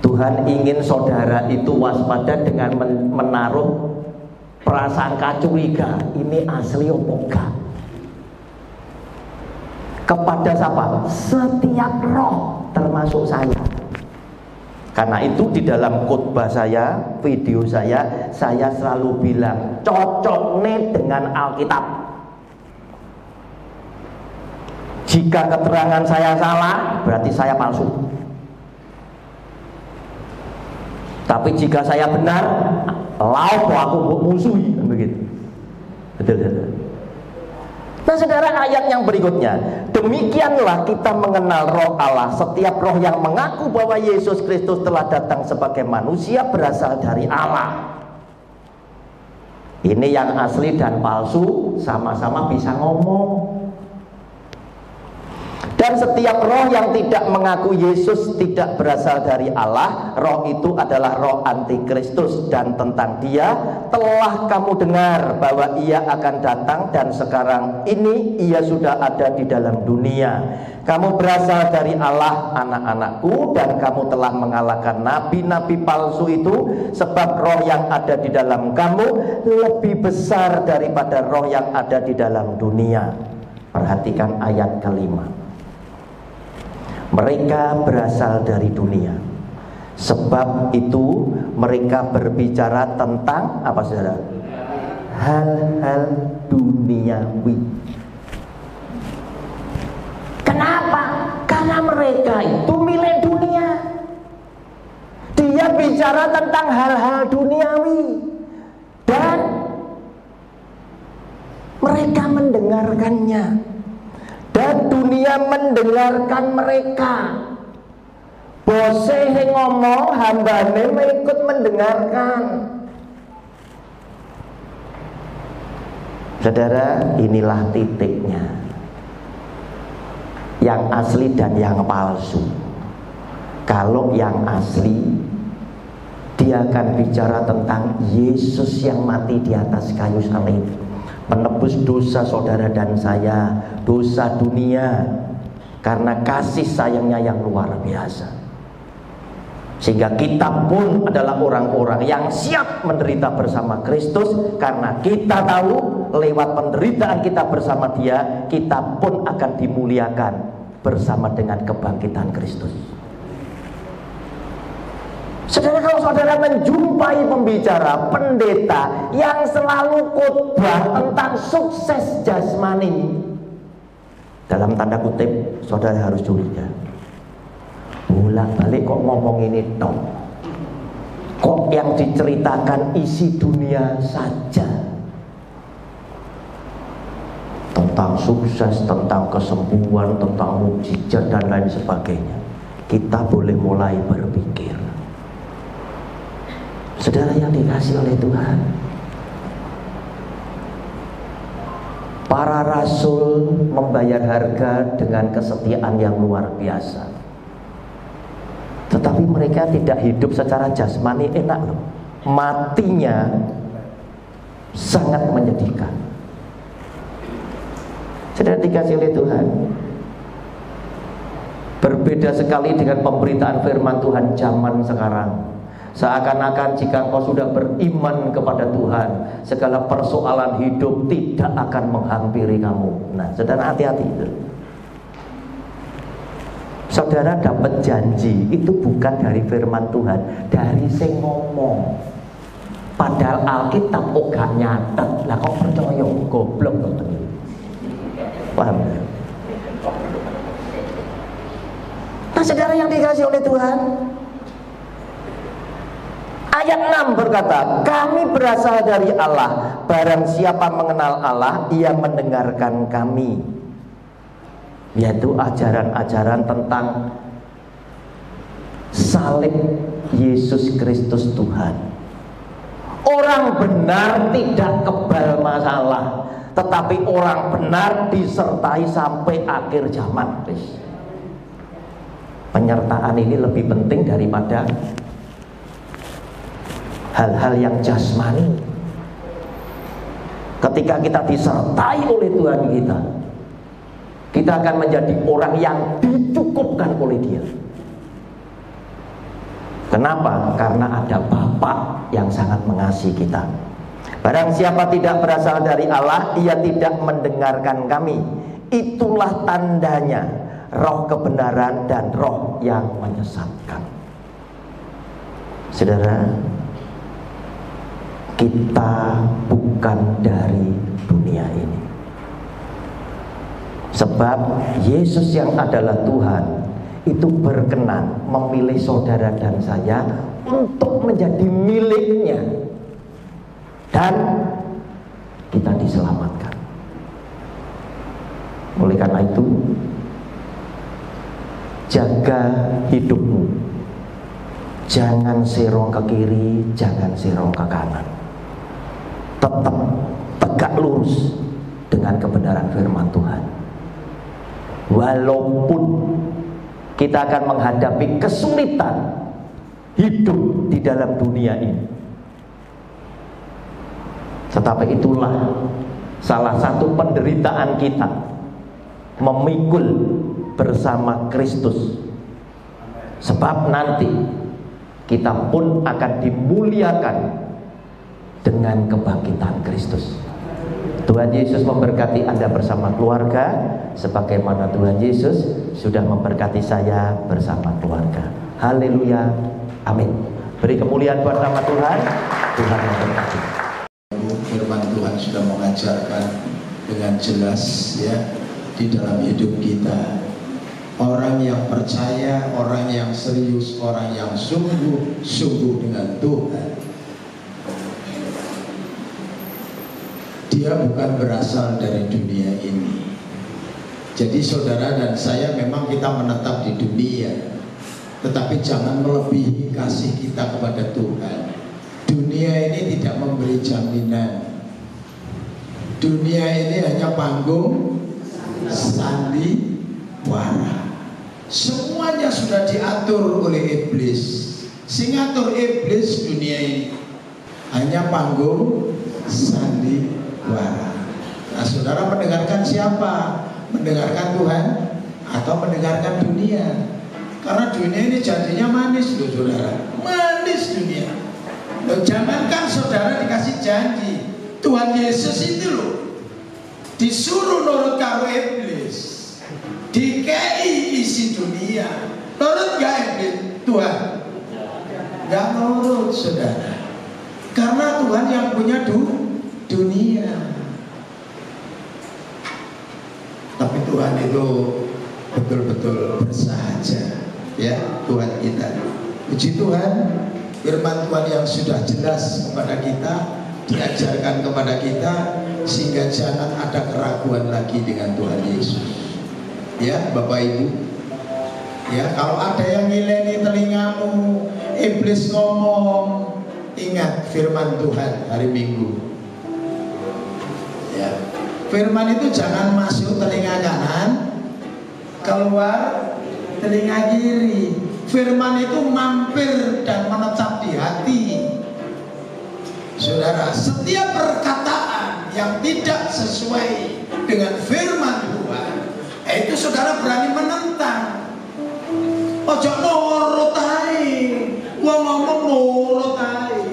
Tuhan ingin saudara itu waspada dengan menaruh prasangka curiga, ini asli opo enggak? Kepada siapa? Setiap roh, termasuk saya. Karena itu di dalam khotbah saya, video saya selalu bilang cocok nih dengan Alkitab. Jika keterangan saya salah, berarti saya palsu. Tapi jika saya benar, laupo aku musuhi, begitu. Betul. Nah, saudara, ayat yang berikutnya, demikianlah kita mengenal roh Allah. Setiap roh yang mengaku bahwa Yesus Kristus telah datang sebagai manusia berasal dari Allah. Ini yang asli dan palsu sama-sama bisa ngomong. Dan setiap roh yang tidak mengaku Yesus tidak berasal dari Allah, roh itu adalah roh antikristus. Dan tentang dia telah kamu dengar bahwa ia akan datang, dan sekarang ini ia sudah ada di dalam dunia. Kamu berasal dari Allah, anak-anakku, dan kamu telah mengalahkan nabi-nabi palsu itu, sebab roh yang ada di dalam kamu lebih besar daripada roh yang ada di dalam dunia. Perhatikan ayat kelima. Mereka berasal dari dunia, sebab itu mereka berbicara tentang apa, saudara? Hal-hal duniawi. Kenapa? Karena mereka itu milik dunia. Dia bicara tentang hal-hal duniawi, dan mereka mendengarkannya. Dan dunia mendengarkan mereka. Bose yang ngomong, hambane ikut mendengarkan. Saudara, inilah titiknya. Yang asli dan yang palsu. Kalau yang asli, dia akan bicara tentang Yesus yang mati di atas kayu salib, penebus dosa saudara dan saya, dosa dunia, karena kasih sayangnya yang luar biasa. Sehingga kita pun adalah orang-orang yang siap menderita bersama Kristus, karena kita tahu lewat penderitaan kita bersama dia, kita pun akan dimuliakan bersama dengan kebangkitan Kristus. Saudara, kalau saudara menjumpai pembicara, pendeta yang selalu khotbah tentang sukses jasmani, dalam tanda kutip, saudara harus curiga. Bolak-balik kok ngomong ini toh? Kok yang diceritakan isi dunia saja? Tentang sukses, tentang kesembuhan, tentang mukjizat dan lain sebagainya. Kita boleh mulai berpikir. Saudara yang dikasih oleh Tuhan, para rasul membayar harga dengan kesetiaan yang luar biasa. Tetapi mereka tidak hidup secara jasmani enak loh. Matinya sangat menyedihkan. Saudara dikasih oleh Tuhan, berbeda sekali dengan pemberitaan firman Tuhan zaman sekarang. Seakan-akan jika engkau sudah beriman kepada Tuhan, segala persoalan hidup tidak akan menghampiri kamu. Nah, saudara hati-hati itu. Saudara dapat janji itu bukan dari firman Tuhan, dari sing ngomong. Padahal Alkitab gak nyatet. Lah kok percaya? Goblok teman. Paham? Nah, saudara yang dikasih oleh Tuhan, ayat 6 berkata, kami berasal dari Allah. Barang siapa mengenal Allah, ia mendengarkan kami. yaitu ajaran-ajaran tentang salib Yesus Kristus Tuhan. Orang benar tidak kebal masalah, tetapi orang benar disertai sampai akhir zaman. Penyertaan ini lebih penting daripada hal-hal yang jasmani. Ketika kita disertai oleh Tuhan kita akan menjadi orang yang dicukupkan oleh Dia. Kenapa? Karena ada Bapa yang sangat mengasihi kita. Barang siapa tidak berasal dari Allah, ia tidak mendengarkan kami. Itulah tandanya, roh kebenaran dan roh yang menyesatkan. Saudara, kita bukan dari dunia ini. Sebab Yesus yang adalah Tuhan itu berkenan memilih saudara dan saya untuk menjadi miliknya, dan kita diselamatkan. Oleh karena itu, jaga hidupmu, jangan serong ke kiri, jangan serong ke kanan. Tetap tegak lurus dengan kebenaran firman Tuhan. Walaupun kita akan menghadapi kesulitan hidup di dalam dunia ini, tetapi itulah salah satu penderitaan kita, memikul bersama Kristus. Sebab nanti kita pun akan dimuliakan dengan kebangkitan Kristus. Tuhan Yesus memberkati Anda bersama keluarga, sebagaimana Tuhan Yesus sudah memberkati saya bersama keluarga. Haleluya, amin. Beri kemuliaan buat nama Tuhan. Tuhan memberkati. Firman Tuhan sudah mengajarkan dengan jelas ya di dalam hidup kita. Orang yang percaya, orang yang serius, orang yang sungguh-sungguh dengan Tuhan, dia bukan berasal dari dunia ini. Jadi saudara dan saya memang kita menetap di dunia, tetapi jangan melebihi kasih kita kepada Tuhan. Dunia ini tidak memberi jaminan. Dunia ini hanya panggung sandiwara. Semuanya sudah diatur oleh iblis. Sing ngatur iblis dunia ini hanya panggung sandiwara. Nah, saudara mendengarkan siapa? Mendengarkan Tuhan atau mendengarkan dunia? Karena dunia ini janjinya manis loh saudara, manis dunia. Loh, jangankan saudara dikasih janji, Tuhan Yesus itu loh disuruh nurut karo iblis, dikei isi dunia, nurut gak iblis? Tuhan gak nurut saudara, karena Tuhan yang punya dunia. Tapi Tuhan itu betul-betul bersahaja ya, Tuhan kita. Puji Tuhan, firman Tuhan yang sudah jelas kepada kita, diajarkan kepada kita, sehingga jangan ada keraguan lagi dengan Tuhan Yesus. Ya Bapak Ibu, ya kalau ada yang ngileni telingamu, iblis ngomong, ingat firman Tuhan hari Minggu. Ya, firman itu jangan masuk telinga kanan, keluar telinga kiri. Firman itu mampir dan menetap di hati. Saudara, setiap perkataan yang tidak sesuai dengan firman Tuhan, itu saudara berani menentang. Ojo nurut ae, wong ngomong nurut ae.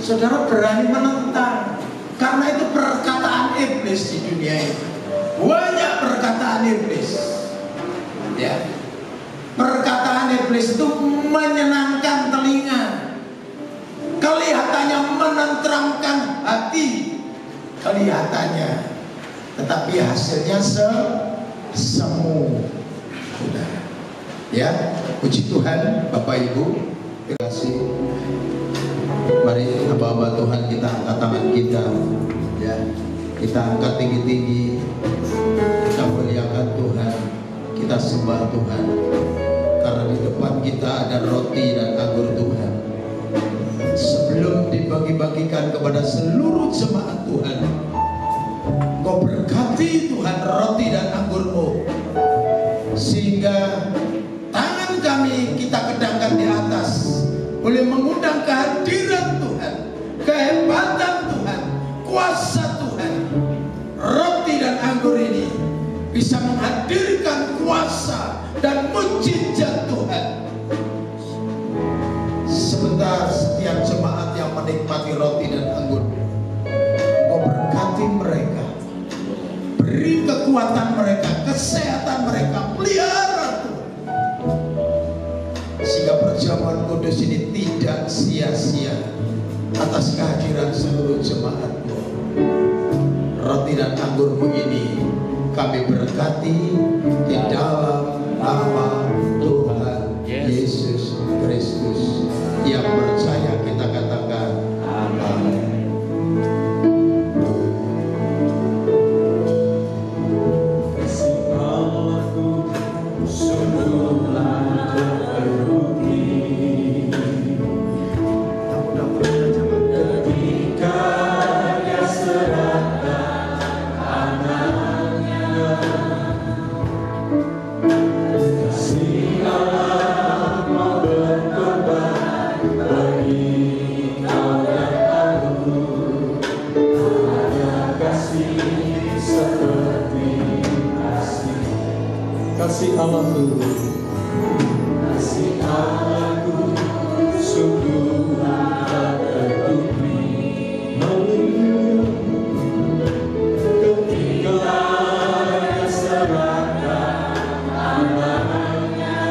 Saudara berani menentang, karena itu perkataan iblis di dunia ini. Banyak perkataan iblis. Ya. Perkataan iblis itu menyenangkan telinga, kelihatannya menenteramkan hati, kelihatannya, tetapi hasilnya semu. Ya, puji Tuhan, Bapak Ibu, terima kasih. Mari hamba-hamba Tuhan kita angkat tangan kita, ya, kita angkat tinggi-tinggi. kita sembah Tuhan, karena di depan kita ada roti dan anggur Tuhan. Sebelum dibagi-bagikan kepada seluruh jemaat Tuhan, Kau berkati Tuhan roti dan anggur-Mu, sehingga tangan kami kita kedangkan di atas, boleh mengundang kehadiran Tuhan, kehebatan Tuhan, kuasa Tuhan. Roti dan anggur ini bisa menghadirkan kuasa dan mujizat Tuhan. Sebentar setiap jemaat yang menikmati roti dan anggur, Kau berkati mereka, beri kekuatan mereka, kesehatan mereka, pelihara Tuhan, sehingga perjamuan kudus ini tidak sia-sia atas kehadiran seluruh jemaat-Mu. Roti dan anggur-Mu ini kami berkati di dalam nama Tuhan Yesus Kristus. Yang percaya kita katakan amin. Kasih Allahku, kasih Allahku, sungguh tak tertutupi. Ketika Dia serahkan amanahnya,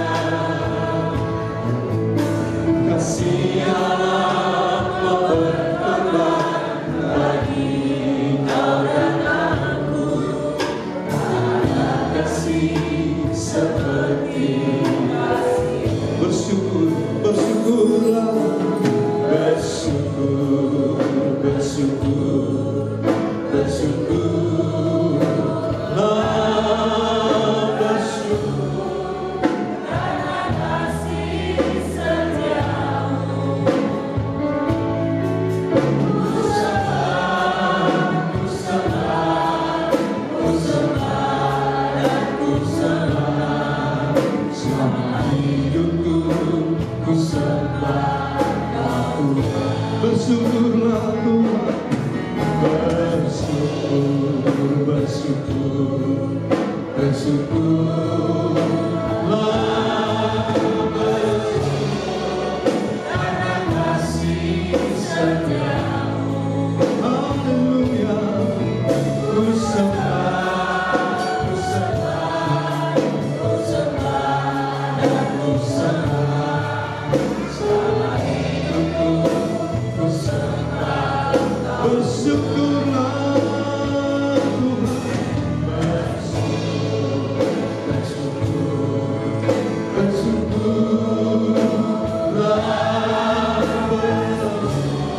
kasih Allah berkorban bagi kau dan aku. Ada kasih seperti bersyukur, bersyukurlah, bersyukur, bersyukur, bersyukurlah, bersyukur karena kasih setiamu. Ku sembah, ku sembah, ku sembah dan ku sembah. Selama hidupku ku sembah Kau. Bersyukurlah Tuhan, bersyukur, bersyukur, bersyukurlah, bersyukur karena kasih setiamu. Haleluya, ku sembah, ku sembah, ku sembah dan ku sembah. Selama hidupku ku sembah Kau. Bersyukurlah Tuhan, bersyukur, bersyukur, bersyukurlah, bersyukur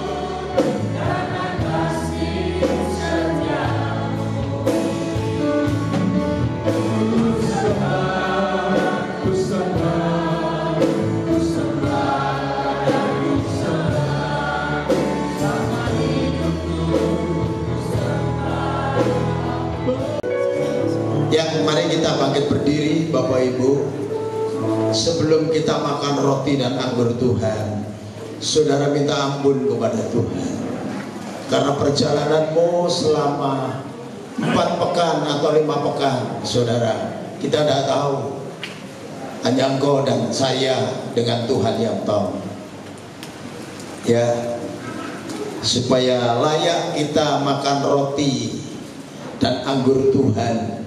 karena kasih setiamu. Ku sembah, ku sembah, ku sembah dan ku sembah. Selama hidupku ku sembah. Ya, mari kita bangkit berdiri Bapak Ibu. Sebelum kita makan roti dan anggur Tuhan, saudara minta ampun kepada Tuhan, karena perjalananmu selama 4 pekan atau 5 pekan, saudara, kita tidak tahu. Hanya engkau dan saya dengan Tuhan yang tahu. Ya, supaya layak kita makan roti dan anggur Tuhan,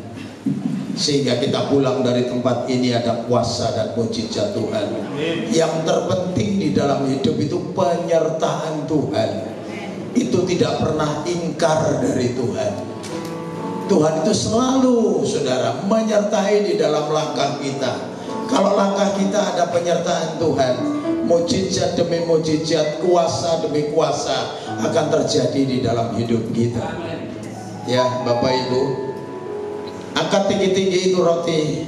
sehingga kita pulang dari tempat ini ada kuasa dan mujizat Tuhan. Yang terpenting di dalam hidup itu penyertaan Tuhan. Itu tidak pernah ingkar dari Tuhan. Tuhan itu selalu, saudara, menyertai di dalam langkah kita. Kalau langkah kita ada penyertaan Tuhan, mujizat demi mujizat, kuasa demi kuasa akan terjadi di dalam hidup kita. Ya, Bapak Ibu, angkat tinggi-tinggi itu roti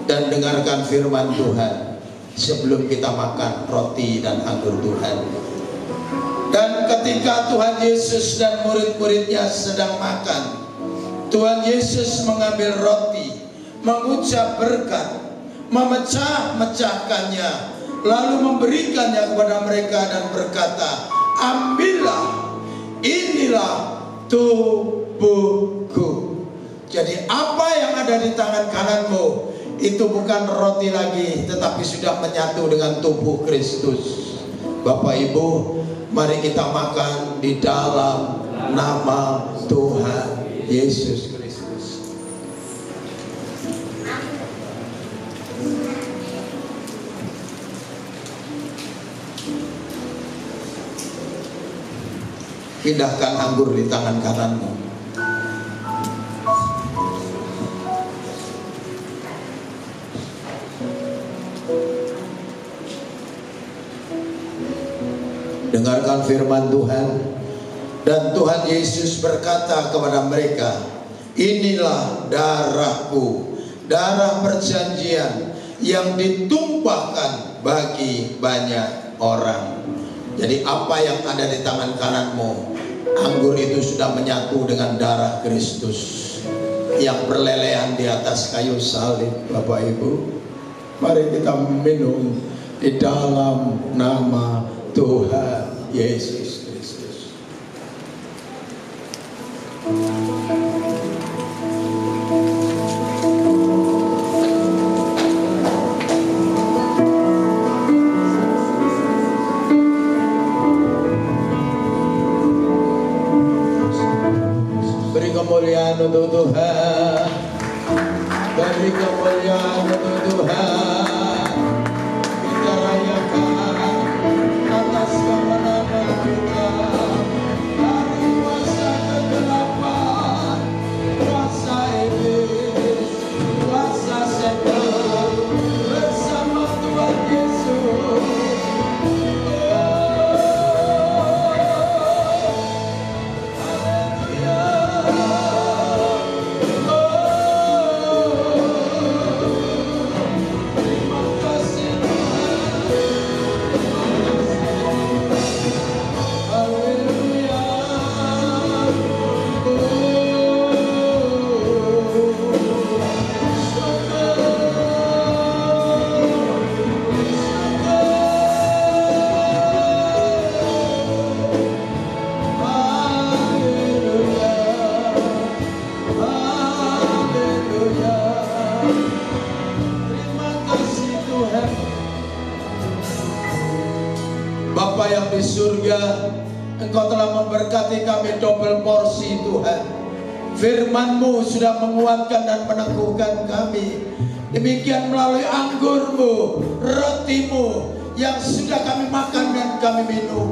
dan dengarkan firman Tuhan sebelum kita makan roti dan anggur Tuhan. Dan ketika Tuhan Yesus dan murid-muridnya sedang makan, Tuhan Yesus mengambil roti, mengucap berkat, memecah-mecahkannya, lalu memberikannya kepada mereka dan berkata, ambillah, inilah tubuhku. Jadi apa yang ada di tangan kananmu itu bukan roti lagi, tetapi sudah menyatu dengan tubuh Kristus. Bapak Ibu, mari kita makan di dalam nama Tuhan Yesus Kristus. Pindahkan anggur di tangan kananmu. Dengarkan firman Tuhan. Dan Tuhan Yesus berkata kepada mereka, inilah darahku, darah perjanjian yang ditumpahkan bagi banyak orang. Jadi apa yang ada di tangan kananmu, anggur itu sudah menyatu dengan darah Kristus yang berlelehan di atas kayu salib. Bapak Ibu, mari kita minum di dalam nama Tuhan Yesus Kristus. Beri kemuliaan untuk Tuhan. Beri kemuliaan untuk Tuhan. Kita rayakan atas kemenangan kita. Dari kuasa kegelapan, kuasa iblis, kuasa setan, bersama Tuhan Yesus. Bapa yang di surga, Engkau telah memberkati kami double porsi Tuhan. Firman-Mu sudah menguatkan dan meneguhkan kami. Demikian melalui anggur-Mu, roti-Mu yang sudah kami makan dan kami minum.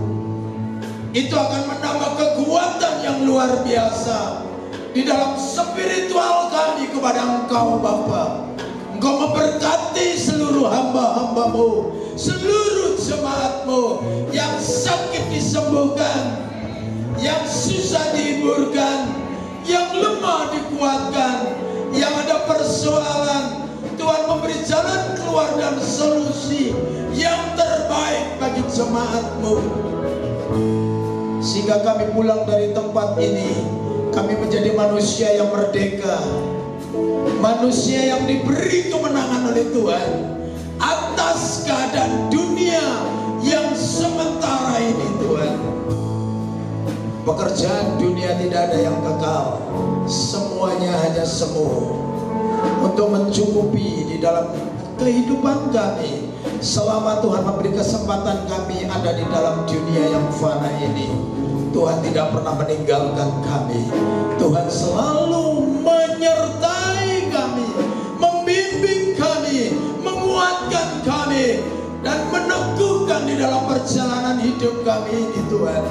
Itu akan menambah kekuatan yang luar biasa di dalam spiritual kami kepada Engkau Bapa. Engkau memberkati seluruh hamba-hamba-Mu, seluruh jemaat-Mu yang sakit disembuhkan, yang susah dihiburkan, yang lemah dikuatkan, yang ada persoalan. Tuhan memberi jalan keluar dan solusi yang terbaik bagi jemaat-Mu, sehingga kami pulang dari tempat ini, kami menjadi manusia yang merdeka, manusia yang diberi kemenangan oleh Tuhan atas keadaan dunia yang sementara ini. Tuhan, pekerjaan dunia tidak ada yang kekal, semuanya hanya semu untuk mencukupi di dalam kehidupan kami selama Tuhan memberi kesempatan kami ada di dalam dunia yang fana ini. Tuhan tidak pernah meninggalkan kami. Tuhan selalu menyertai kami, membimbing kami, menguatkan kami, dan meneguhkan di dalam perjalanan hidup kami ini. Tuhan,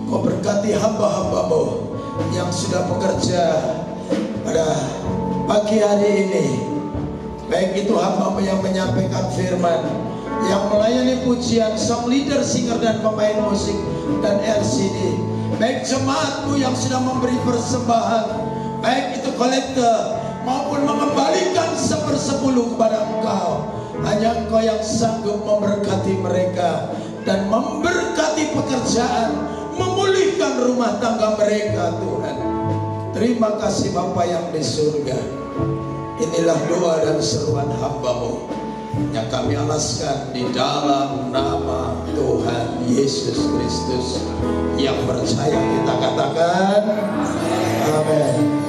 Kau berkati hamba-hamba-Mu yang sudah bekerja pada pagi hari ini, baik itu hamba-Mu yang menyampaikan firman, yang melayani pujian, song leader, singer, dan pemain musik, dan LCD, baik jemaat-Mu yang sudah memberi persembahan, baik itu kolektor maupun mengembalikan 1/10 10 kepada Engkau. Hanya Engkau yang sanggup memberkati mereka dan memberkati pekerjaan, memulihkan rumah tangga mereka, Tuhan. Terima kasih Bapa yang di surga. Inilah doa dan seruan hamba-Mu yang kami alaskan di dalam nama Tuhan Yesus Kristus. Yang percaya kita katakan amin.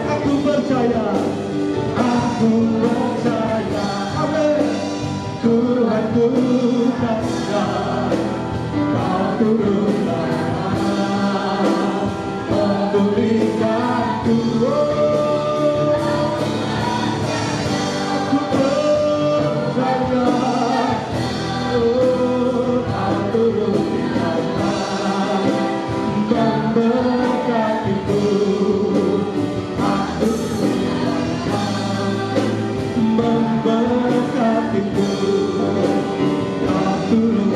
Aku percaya, aku percaya, amin. Tuhan Tuhan, Kau turunlah, memberikanku. Aku percaya, Kau turunlah, memberkatiku. Memberkatiku, Kau turunkan,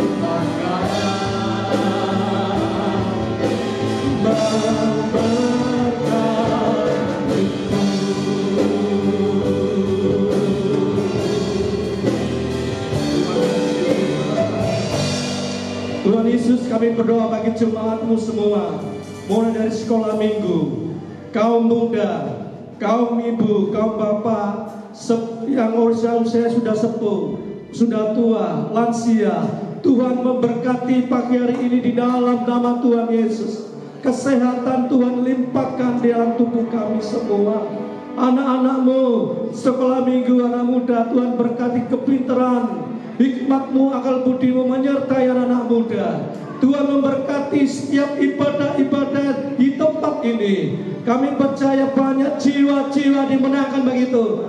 Tuhan Yesus, kami berdoa bagi jemaat-Mu semua, mulai dari sekolah minggu, kaum muda, kaum ibu, kaum bapak, yang usia sudah sepuh, sudah tua, lansia. Tuhan memberkati pagi hari ini di dalam nama Tuhan Yesus. Kesehatan Tuhan limpahkan di dalam tubuh kami semua. Anak-anak-Mu, sekolah minggu, anak muda, Tuhan berkati kepintaran, hikmat-Mu, akal budi-Mu menyertai anak-anak muda. Tuhan memberkati setiap ibadah-ibadah di tempat ini. Kami percaya banyak jiwa-jiwa dimenangkan begitu.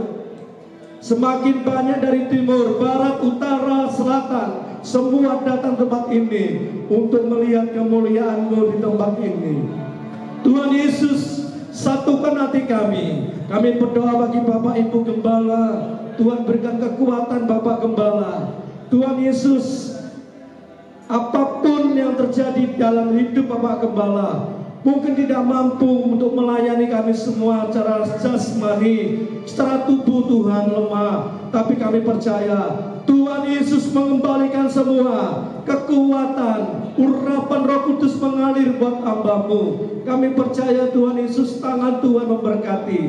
Semakin banyak dari timur, barat, utara, selatan, semua datang tempat ini untuk melihat kemuliaan-Mu di tempat ini. Tuhan Yesus, satukan hati kami. Kami berdoa bagi Bapak Ibu Gembala. Tuhan berikan kekuatan Bapak Gembala. Tuhan Yesus, apapun yang terjadi dalam hidup Bapak Gembala, mungkin tidak mampu untuk melayani kami semua secara jasmani, secara tubuh Tuhan lemah, tapi kami percaya Tuhan Yesus mengembalikan semua kekuatan, urapan Roh Kudus mengalir buat hamba-Mu. Kami percaya Tuhan Yesus, tangan Tuhan memberkati.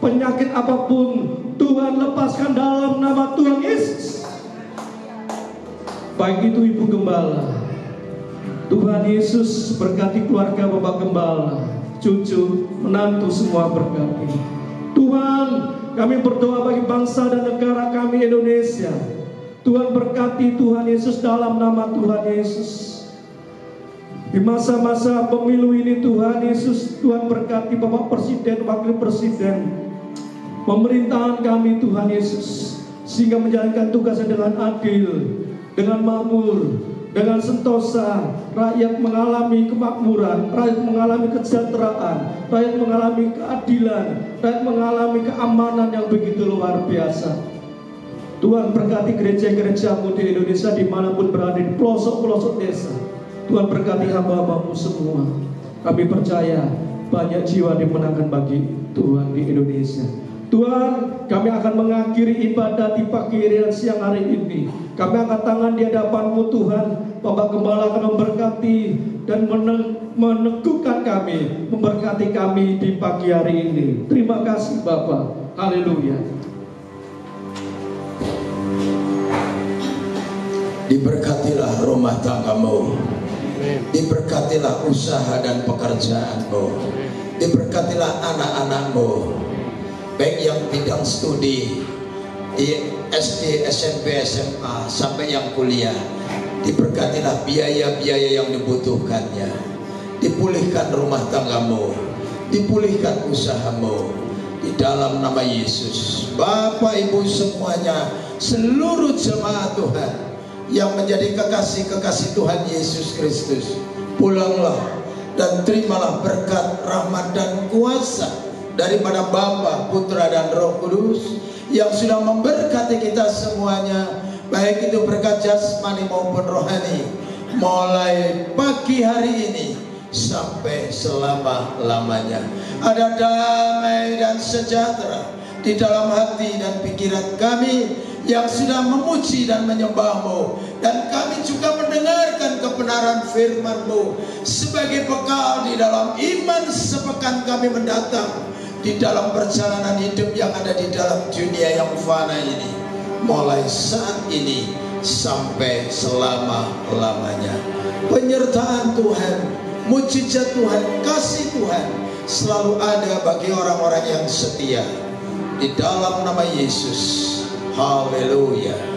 Penyakit apapun Tuhan lepaskan dalam nama Tuhan Yesus. Baik itu Ibu Gembala, Tuhan Yesus berkati keluarga Bapak Gembala, cucu, menantu semua berkati. Tuhan, kami berdoa bagi bangsa dan negara kami Indonesia. Tuhan berkati Tuhan Yesus dalam nama Tuhan Yesus. Di masa-masa pemilu ini Tuhan Yesus, Tuhan berkati Bapak Presiden, Wakil Presiden, pemerintahan kami Tuhan Yesus, sehingga menjalankan tugasnya dengan adil, dengan makmur, dengan sentosa. Rakyat mengalami kemakmuran, rakyat mengalami kesejahteraan, rakyat mengalami keadilan, rakyat mengalami keamanan yang begitu luar biasa. Tuhan berkati gereja-gereja-Mu di Indonesia dimanapun berada, di pelosok-pelosok desa. Tuhan berkati hamba-hamba-Mu semua. Kami percaya banyak jiwa dimenangkan bagi Tuhan di Indonesia. Tuhan, kami akan mengakhiri ibadah di pagi dan siang hari ini. Kami angkat tangan di hadapan-Mu Tuhan. Bapak Gembala akan memberkati dan meneguhkan kami, memberkati kami di pagi hari ini. Terima kasih Bapak. Haleluya. Diberkatilah rumah tanggamu, diberkatilah usaha dan pekerjaanmu, diberkatilah anak-anakmu, baik yang bidang studi di SD, SMP, SMA sampai yang kuliah. Diberkatilah biaya-biaya yang dibutuhkannya, dipulihkan rumah tanggamu, dipulihkan usahamu di dalam nama Yesus. Bapak Ibu semuanya, seluruh jemaat Tuhan yang menjadi kekasih-kekasih Tuhan Yesus Kristus, pulanglah dan terimalah berkat, rahmat dan kuasa daripada Bapa, Putra dan Roh Kudus yang sudah memberkati kita semuanya baik itu berkat jasmani maupun rohani, mulai pagi hari ini sampai selama-lamanya. Ada damai dan sejahtera di dalam hati dan pikiran kami yang sudah memuji dan menyembah-Mu, dan kami juga mendengarkan kebenaran firman-Mu sebagai bekal di dalam iman sepekan kami mendatang di dalam perjalanan hidup yang ada di dalam dunia yang fana ini, mulai saat ini sampai selama-lamanya. Penyertaan Tuhan, mujizat Tuhan, kasih Tuhan selalu ada bagi orang-orang yang setia. Di dalam nama Yesus, haleluya.